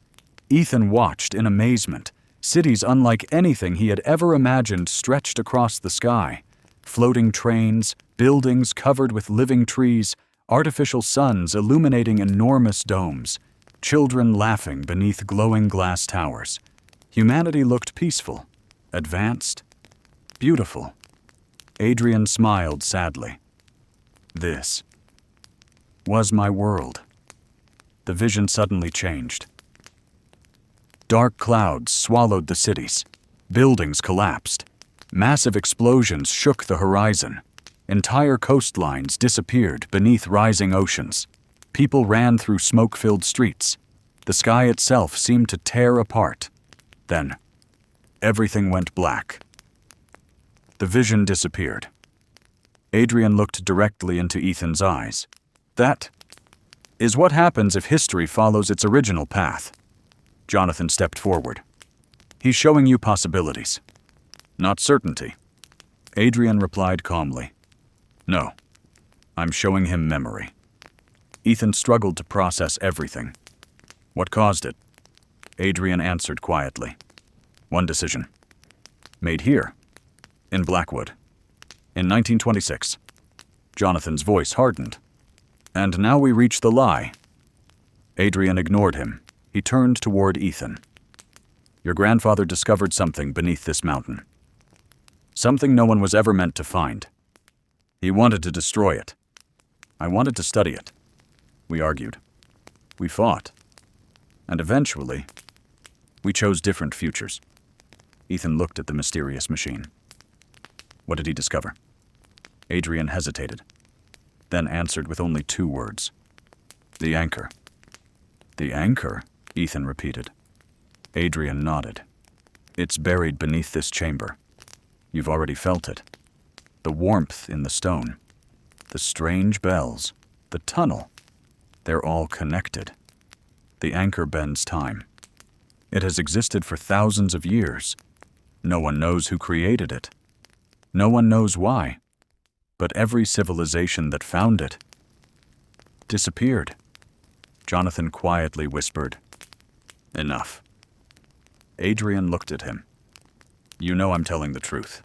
Ethan watched in amazement. Cities unlike anything he had ever imagined stretched across the sky. Floating trains, buildings covered with living trees, artificial suns illuminating enormous domes, children laughing beneath glowing glass towers. Humanity looked peaceful, advanced, beautiful. Adrian smiled sadly. This was my world. The vision suddenly changed. Dark clouds swallowed the cities. Buildings collapsed. Massive explosions shook the horizon. Entire coastlines disappeared beneath rising oceans. People ran through smoke-filled streets. The sky itself seemed to tear apart. Then, everything went black. The vision disappeared. Adrian looked directly into Ethan's eyes. That is what happens if history follows its original path. Jonathan stepped forward. He's showing you possibilities, not certainty. Adrian replied calmly. No, I'm showing him memory. Ethan struggled to process everything. What caused it? Adrian answered quietly. One decision. Made here, in Blackwood, in 1926. Jonathan's voice hardened. And now we reach the lie. Adrian ignored him. He turned toward Ethan. Your grandfather discovered something beneath this mountain. Something no one was ever meant to find. He wanted to destroy it. I wanted to study it. We argued. We fought. And eventually, we chose different futures. Ethan looked at the mysterious machine. What did he discover? Adrian hesitated, then answered with only 2 words. The anchor. The anchor? Ethan repeated. Adrian nodded. It's buried beneath this chamber. You've already felt it. The warmth in the stone. The strange bells. The tunnel. They're all connected. The anchor bends time. It has existed for thousands of years. No one knows who created it. No one knows why. But every civilization that found it disappeared. Jonathan quietly whispered, Enough. Adrian looked at him. You know I'm telling the truth.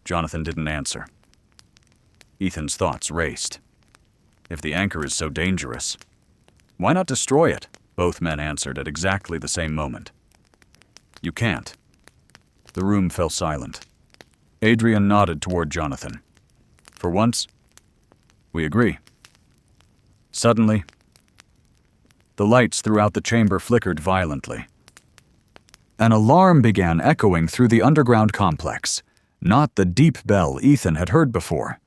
Jonathan didn't answer. Ethan's thoughts raced. If the anchor is so dangerous, why not destroy it? Both men answered at exactly the same moment. You can't. The room fell silent. Adrian nodded toward Jonathan. For once, we agree. Suddenly, the lights throughout the chamber flickered violently. An alarm began echoing through the underground complex, not the deep bell Ethan had heard before.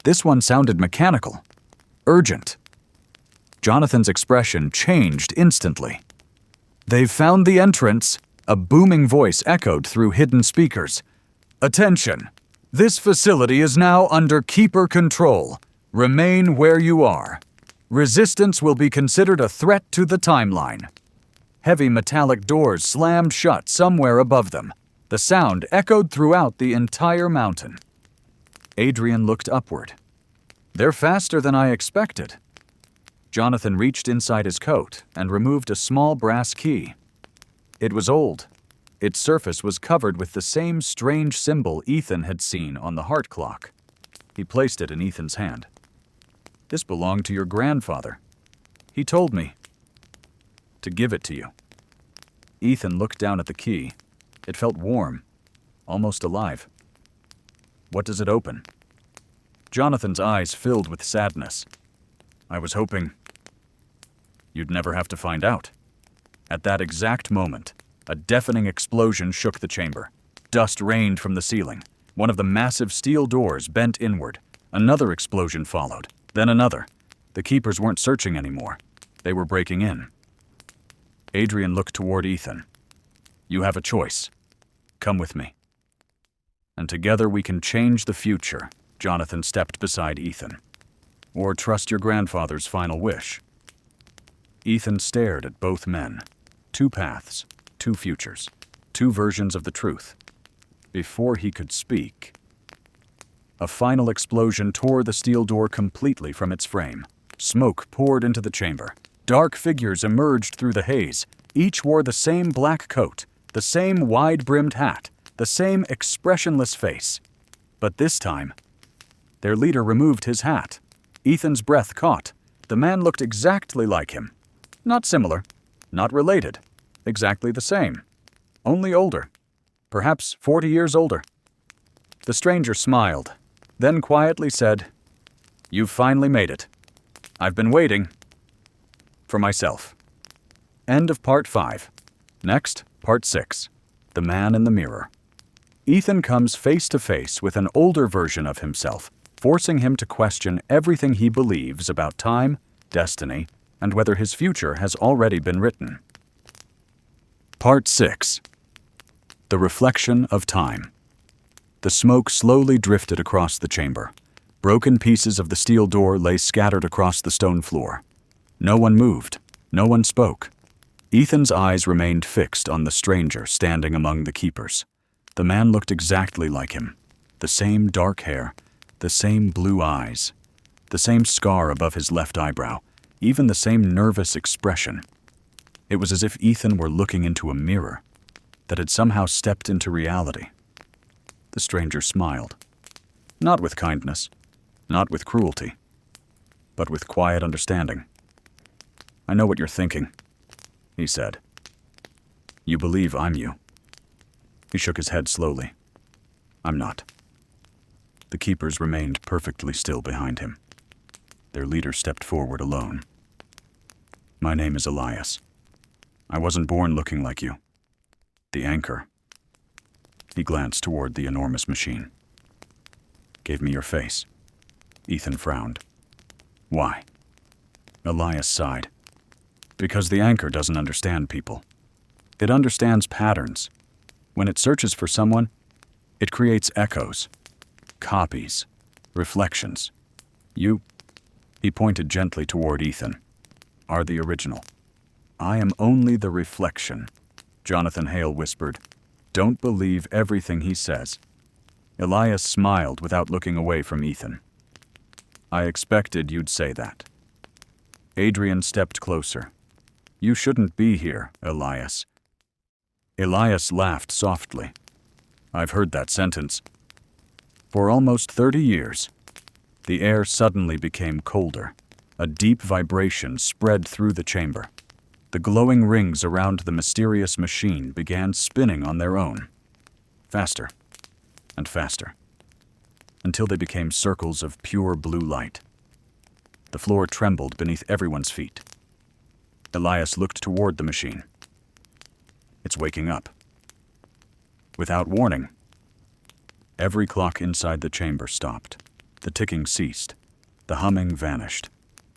This one sounded mechanical, urgent. Jonathan's expression changed instantly. They've found the entrance, a booming voice echoed through hidden speakers. Attention! This facility is now under Keeper control. Remain where you are. Resistance will be considered a threat to the timeline. Heavy metallic doors slammed shut somewhere above them. The sound echoed throughout the entire mountain. Adrian looked upward. They're faster than I expected. Jonathan reached inside his coat and removed a small brass key. It was old. Its surface was covered with the same strange symbol Ethan had seen on the heart clock. He placed it in Ethan's hand. This belonged to your grandfather. He told me to give it to you. Ethan looked down at the key. It felt warm, almost alive. What does it open? Jonathan's eyes filled with sadness. I was hoping you'd never have to find out. At that exact moment, a deafening explosion shook the chamber. Dust rained from the ceiling. One of the massive steel doors bent inward. Another explosion followed, then another. The keepers weren't searching anymore. They were breaking in. Adrian looked toward Ethan. You have a choice. Come with me. And together we can change the future. Jonathan stepped beside Ethan. Or trust your grandfather's final wish. Ethan stared at both men. 2 paths, 2 futures, 2 versions of the truth. Before he could speak, a final explosion tore the steel door completely from its frame. Smoke poured into the chamber. Dark figures emerged through the haze. Each wore the same black coat, the same wide-brimmed hat, the same expressionless face. But this time, their leader removed his hat. Ethan's breath caught. The man looked exactly like him. Not similar, not related, exactly the same. Only older. Perhaps 40 years older. The stranger smiled, then quietly said, You've finally made it. I've been waiting for myself. End of part 5. Next, part 6. The Man in the Mirror. Ethan comes face to face with an older version of himself, forcing him to question everything he believes about time, destiny, and whether his future has already been written. Part 6. The Reflection of Time. The smoke slowly drifted across the chamber. Broken pieces of the steel door lay scattered across the stone floor. No one moved. No one spoke. Ethan's eyes remained fixed on the stranger standing among the keepers. The man looked exactly like him. The same dark hair, the same blue eyes, the same scar above his left eyebrow, even the same nervous expression. It was as if Ethan were looking into a mirror that had somehow stepped into reality. The stranger smiled. Not with kindness, not with cruelty, but with quiet understanding. "I know what you're thinking," he said. "You believe I'm you." He shook his head slowly. "I'm not." The keepers remained perfectly still behind him. Their leader stepped forward alone. "My name is Elias. I wasn't born looking like you. The anchor," he glanced toward the enormous machine, "gave me your face." Ethan frowned. "Why?" Elias sighed. "Because the anchor doesn't understand people. It understands patterns. When it searches for someone, it creates echoes, copies, reflections. You," he pointed gently toward Ethan, "are the original." "I am only the reflection," Jonathan Hale whispered. "Don't believe everything he says." Elias smiled without looking away from Ethan. "I expected you'd say that." Adrian stepped closer. "You shouldn't be here, Elias." Elias laughed softly. "I've heard that sentence." For almost 30 years, the air suddenly became colder. A deep vibration spread through the chamber. The glowing rings around the mysterious machine began spinning on their own, faster and faster, until they became circles of pure blue light. The floor trembled beneath everyone's feet. Elias looked toward the machine. "It's waking up." Without warning, every clock inside the chamber stopped. The ticking ceased. The humming vanished.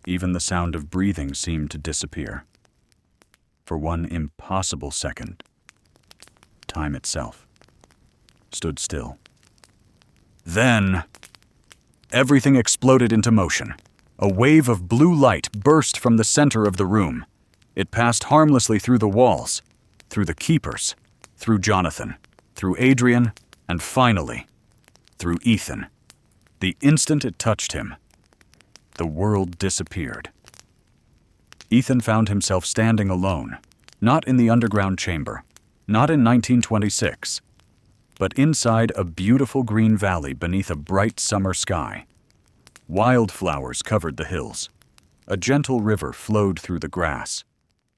Even the sound of breathing seemed to disappear. For one impossible second, time itself stood still. Then, everything exploded into motion. A wave of blue light burst from the center of the room. It passed harmlessly through the walls, through the keepers, through Jonathan, through Adrian, and finally, through Ethan. The instant it touched him, the world disappeared. Ethan found himself standing alone, not in the underground chamber, not in 1926, but inside a beautiful green valley beneath a bright summer sky. Wildflowers covered the hills. A gentle river flowed through the grass.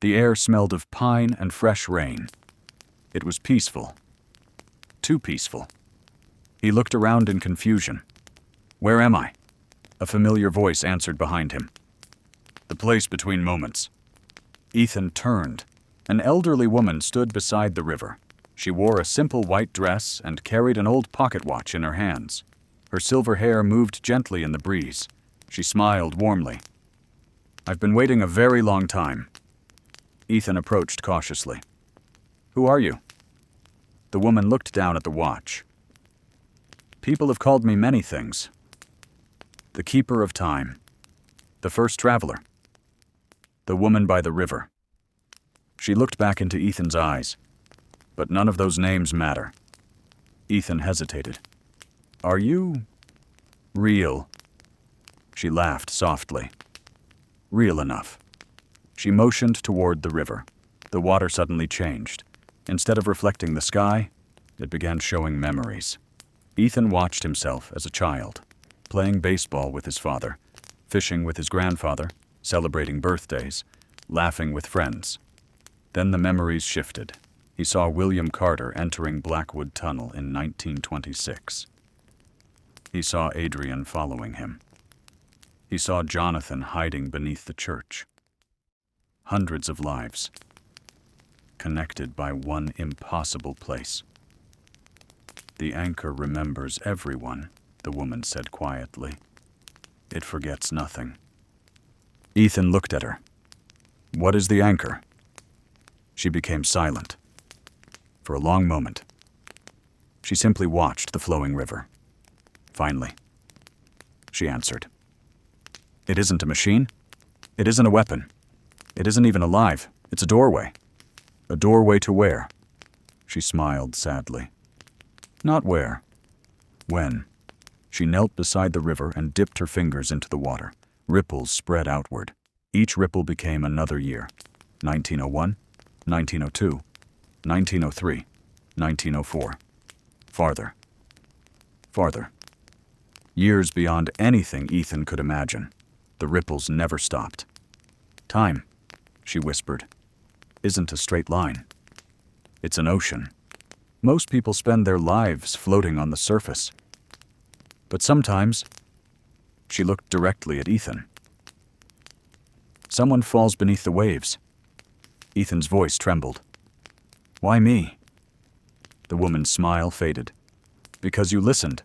The air smelled of pine and fresh rain. It was peaceful. Too peaceful. He looked around in confusion. "Where am I?" A familiar voice answered behind him. "The place between moments." Ethan turned. An elderly woman stood beside the river. She wore a simple white dress and carried an old pocket watch in her hands. Her silver hair moved gently in the breeze. She smiled warmly. "I've been waiting a very long time." Ethan approached cautiously. "Who are you?" The woman looked down at the watch. "People have called me many things. The keeper of time. The first traveler. The woman by the river." She looked back into Ethan's eyes, but none of those names matter. Ethan hesitated. "Are you real?" She laughed softly. "Real enough." She motioned toward the river. The water suddenly changed. Instead of reflecting the sky, it began showing memories. Ethan watched himself as a child, playing baseball with his father, fishing with his grandfather, celebrating birthdays, laughing with friends. Then the memories shifted. He saw William Carter entering Blackwood Tunnel in 1926. He saw Adrian following him. He saw Jonathan hiding beneath the church. Hundreds of lives, connected by one impossible place. "The anchor remembers everyone," the woman said quietly. "It forgets nothing." Ethan looked at her. "What is the anchor?" She became silent. For a long moment, she simply watched the flowing river. Finally, she answered. "It isn't a machine. It isn't a weapon. It isn't even alive. It's a doorway. A doorway to where? She smiled sadly. Not where. When? She knelt beside the river and dipped her fingers into the water. Ripples spread outward. Each ripple became another year. 1901, 1902, 1903, 1904. Farther. Farther. Years beyond anything Ethan could imagine. The ripples never stopped. Time, she whispered, isn't a straight line. It's an ocean. Most people spend their lives floating on the surface. But sometimes, she looked directly at Ethan. Someone falls beneath the waves. Ethan's voice trembled. Why me? The woman's smile faded. Because you listened.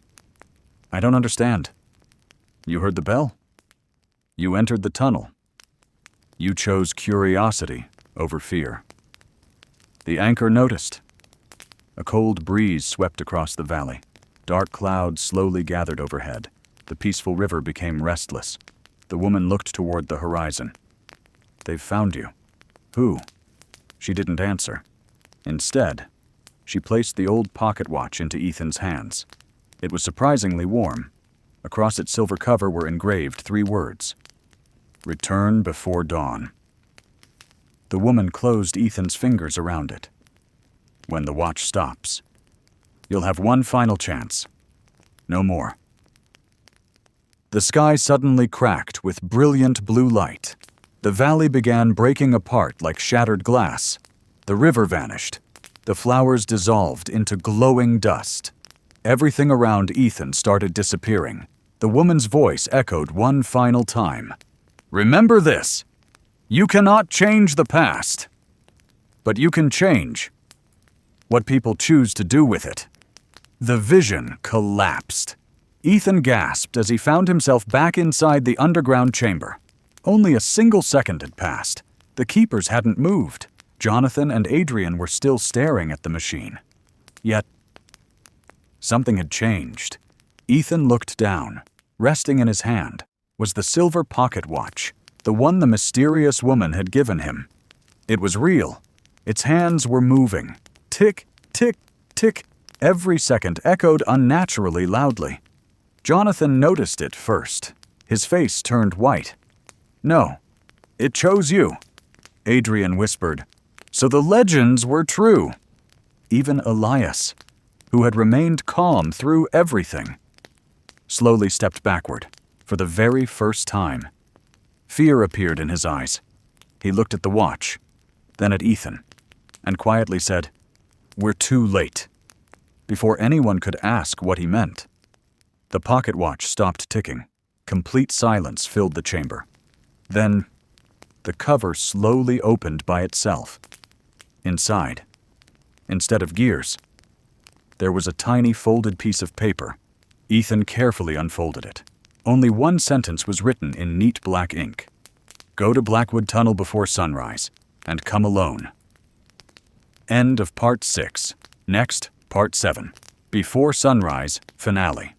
I don't understand. You heard the bell? You entered the tunnel. You chose curiosity over fear. The anchor noticed. A cold breeze swept across the valley. Dark clouds slowly gathered overhead. The peaceful river became restless. The woman looked toward the horizon. They've found you. Who? She didn't answer. Instead, she placed the old pocket watch into Ethan's hands. It was surprisingly warm. Across its silver cover were engraved 3 words. Return before dawn. The woman closed Ethan's fingers around it. When the watch stops, you'll have one final chance. No more. The sky suddenly cracked with brilliant blue light. The valley began breaking apart like shattered glass. The river vanished. The flowers dissolved into glowing dust. Everything around Ethan started disappearing. The woman's voice echoed one final time. Remember this. You cannot change the past. But you can change what people choose to do with it. The vision collapsed. Ethan gasped as he found himself back inside the underground chamber. Only a single second had passed. The keepers hadn't moved. Jonathan and Adrian were still staring at the machine. Yet, something had changed. Ethan looked down. Resting in his hand was the silver pocket watch, the one the mysterious woman had given him. It was real. Its hands were moving. Tick, tick, tick. Every second echoed unnaturally loudly. Jonathan noticed it first. His face turned white. No, it chose you, Adrian whispered. So the legends were true. Even Elias, who had remained calm through everything, slowly stepped backward for the very first time. Fear appeared in his eyes. He looked at the watch, then at Ethan, and quietly said, We're too late. Before anyone could ask what he meant, the pocket watch stopped ticking. Complete silence filled the chamber. Then, the cover slowly opened by itself. Inside, instead of gears, there was a tiny folded piece of paper. Ethan carefully unfolded it. Only one sentence was written in neat black ink. Go to Blackwood Tunnel before sunrise, and come alone. End of Part 6. Next, Part 7. Before Sunrise, Finale.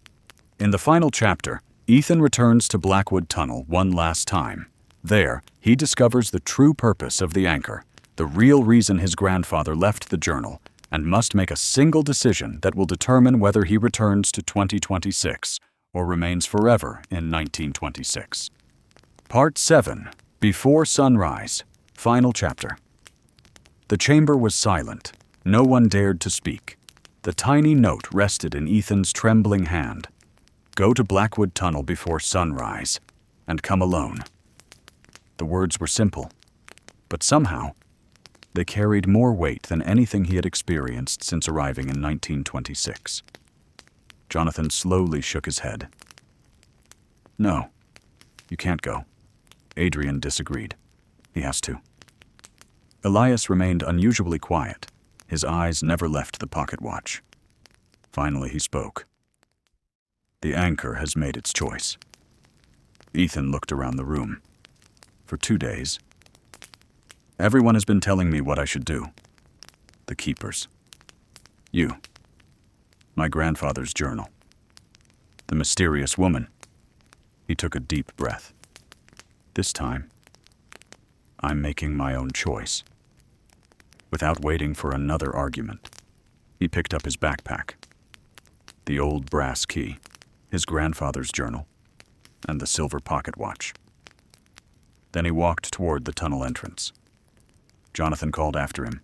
In the final chapter, Ethan returns to Blackwood Tunnel one last time. There, he discovers the true purpose of the anchor, the real reason his grandfather left the journal, and must make a single decision that will determine whether he returns to 2026 or remains forever in 1926. Part 7. Before Sunrise. Final chapter. The chamber was silent. No one dared to speak. The tiny note rested in Ethan's trembling hand. Go to Blackwood Tunnel before sunrise, and come alone. The words were simple, but somehow, they carried more weight than anything he had experienced since arriving in 1926. Jonathan slowly shook his head. No, you can't go. Adrian disagreed. He has to. Elias remained unusually quiet. His eyes never left the pocket watch. Finally, he spoke. The anchor has made its choice. Ethan looked around the room. For 2 days, everyone has been telling me what I should do. The keepers. You. My grandfather's journal. The mysterious woman. He took a deep breath. This time, I'm making my own choice. Without waiting for another argument, he picked up his backpack, the old brass key, his grandfather's journal, and the silver pocket watch. Then he walked toward the tunnel entrance. Jonathan called after him,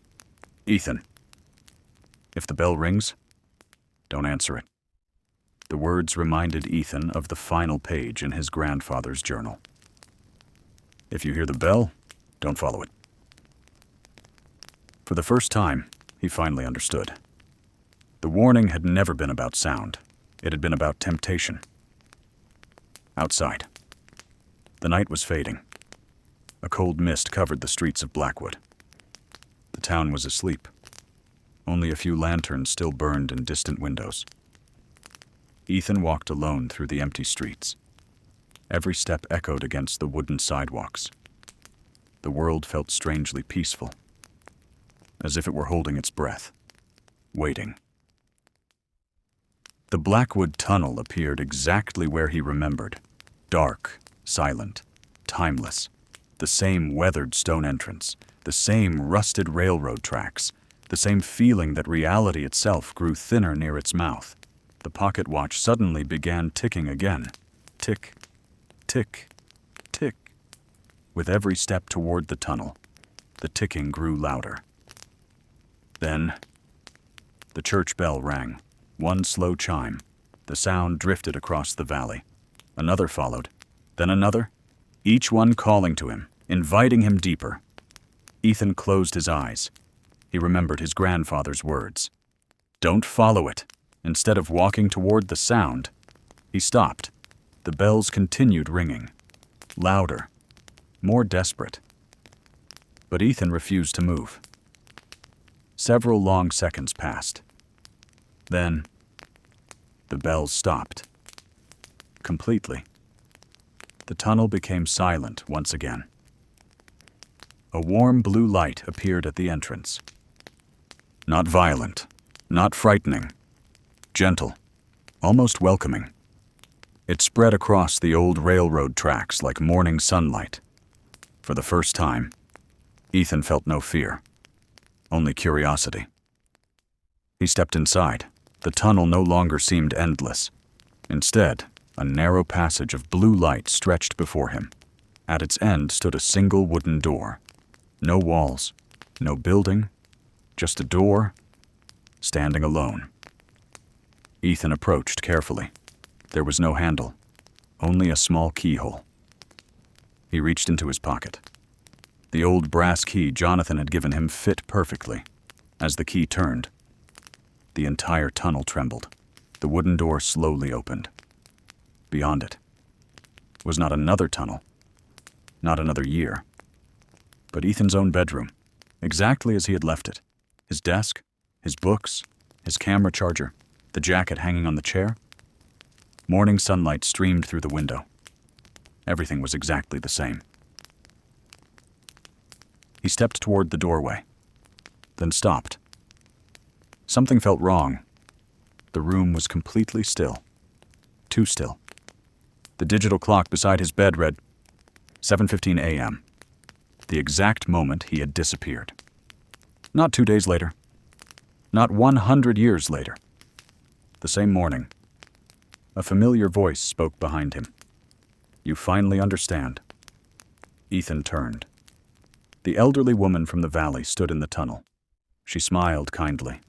"Ethan, if the bell rings, don't answer it." The words reminded Ethan of the final page in his grandfather's journal. "If you hear the bell, don't follow it." For the first time, he finally understood. The warning had never been about sound. It had been about temptation. Outside, the night was fading. A cold mist covered the streets of Blackwood. The town was asleep. Only a few lanterns still burned in distant windows. Ethan walked alone through the empty streets. Every step echoed against the wooden sidewalks. The world felt strangely peaceful, as if it were holding its breath, waiting. The Blackwood Tunnel appeared exactly where he remembered. Dark, silent, timeless. The same weathered stone entrance, the same rusted railroad tracks, the same feeling that reality itself grew thinner near its mouth. The pocket watch suddenly began ticking again. Tick, tick, tick. With every step toward the tunnel, the ticking grew louder. Then, the church bell rang. One slow chime. The sound drifted across the valley. Another followed, then another, each one calling to him, inviting him deeper. Ethan closed his eyes. He remembered his grandfather's words. "Don't follow it." Instead of walking toward the sound, he stopped. The bells continued ringing, louder, more desperate. But Ethan refused to move. Several long seconds passed. Then, the bells stopped. Completely. The tunnel became silent once again. A warm blue light appeared at the entrance. Not violent, not frightening. Gentle, almost welcoming. It spread across the old railroad tracks like morning sunlight. For the first time, Ethan felt no fear, only curiosity. He stepped inside. The tunnel no longer seemed endless. Instead, a narrow passage of blue light stretched before him. At its end stood a single wooden door. No walls, no building, just a door, standing alone. Ethan approached carefully. There was no handle, only a small keyhole. He reached into his pocket. The old brass key Jonathan had given him fit perfectly. As the key turned, the entire tunnel trembled. The wooden door slowly opened. Beyond it was not another tunnel, not another year, but Ethan's own bedroom, exactly as he had left it. His desk, his books, his camera charger, the jacket hanging on the chair. Morning sunlight streamed through the window. Everything was exactly the same. He stepped toward the doorway, then stopped. Something felt wrong. The room was completely still. Too still. The digital clock beside his bed read 7:15 a.m., the exact moment he had disappeared. Not 2 days later. Not 100 years later. The same morning, a familiar voice spoke behind him. "You finally understand." Ethan turned. The elderly woman from the valley stood in the tunnel. She smiled kindly.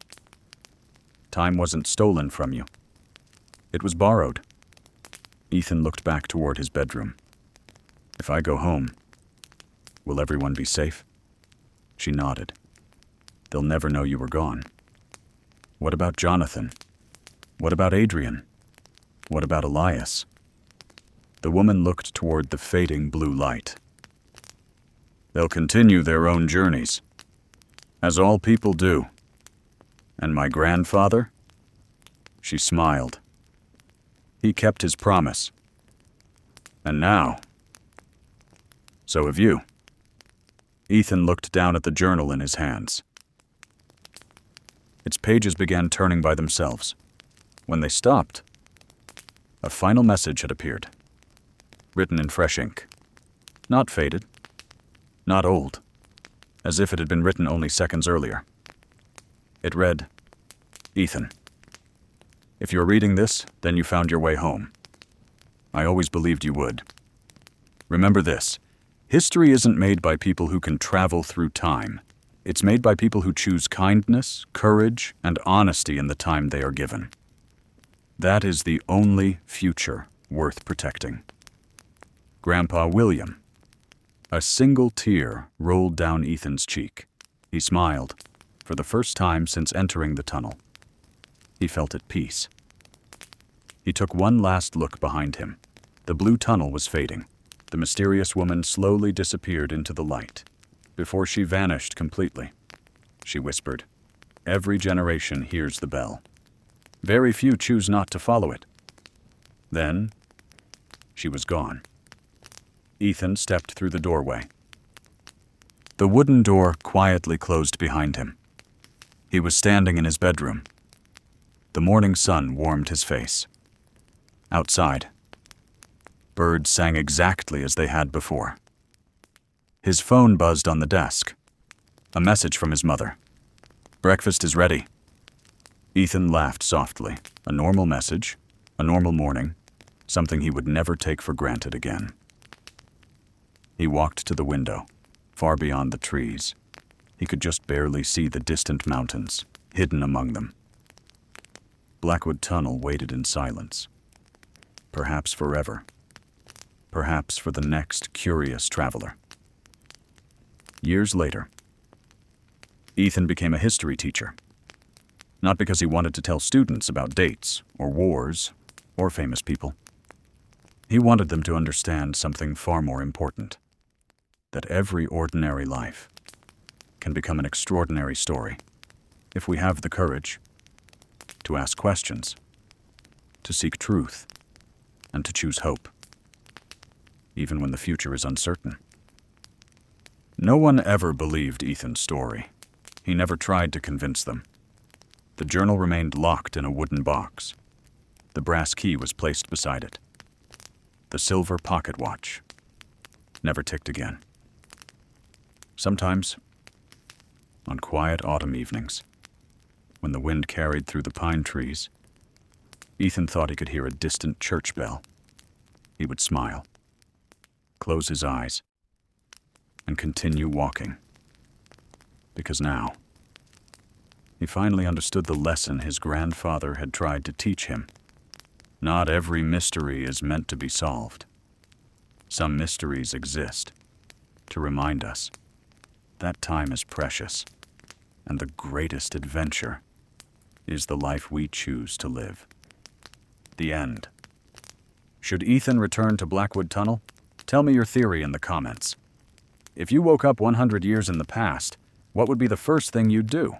"Time wasn't stolen from you. It was borrowed." Ethan looked back toward his bedroom. "If I go home, will everyone be safe?" She nodded. "They'll never know you were gone." "What about Jonathan? What about Adrian? What about Elias?" The woman looked toward the fading blue light. "They'll continue their own journeys, as all people do. And my grandfather?" She smiled. "He kept his promise. And now, so have you." Ethan looked down at the journal in his hands. Its pages began turning by themselves. When they stopped, a final message had appeared, written in fresh ink. Not faded, not old, as if it had been written only seconds earlier. It read, "Ethan, if you're reading this, then you found your way home. I always believed you would. Remember this, history isn't made by people who can travel through time. It's made by people who choose kindness, courage, and honesty in the time they are given. That is the only future worth protecting. Grandpa William." A single tear rolled down Ethan's cheek. He smiled, for the first time since entering the tunnel. He felt at peace. He took one last look behind him. The blue tunnel was fading. The mysterious woman slowly disappeared into the light. Before she vanished completely, she whispered, "Every generation hears the bell. Very few choose not to follow it." Then, she was gone. Ethan stepped through the doorway. The wooden door quietly closed behind him. He was standing in his bedroom. The morning sun warmed his face. Outside, birds sang exactly as they had before. His phone buzzed on the desk. A message from his mother. "Breakfast is ready." Ethan laughed softly. A normal message, a normal morning, something he would never take for granted again. He walked to the window, far beyond the trees. He could just barely see the distant mountains, hidden among them. Blackwood Tunnel waited in silence. Perhaps forever. Perhaps for the next curious traveler. Years later, Ethan became a history teacher. Not because he wanted to tell students about dates, or wars, or famous people. He wanted them to understand something far more important. That every ordinary life can become an extraordinary story if we have the courage to ask questions, to seek truth, and to choose hope, even when the future is uncertain. No one ever believed Ethan's story. He never tried to convince them. The journal remained locked in a wooden box. The brass key was placed beside it. The silver pocket watch never ticked again. Sometimes, on quiet autumn evenings, when the wind carried through the pine trees, Ethan thought he could hear a distant church bell. He would smile, close his eyes, and continue walking. Because now, he finally understood the lesson his grandfather had tried to teach him. Not every mystery is meant to be solved. Some mysteries exist to remind us that time is precious, and the greatest adventure is the life we choose to live. The end. Should Ethan return to Blackwood Tunnel? Tell me your theory in the comments. If you woke up 100 years in the past, what would be the first thing you'd do?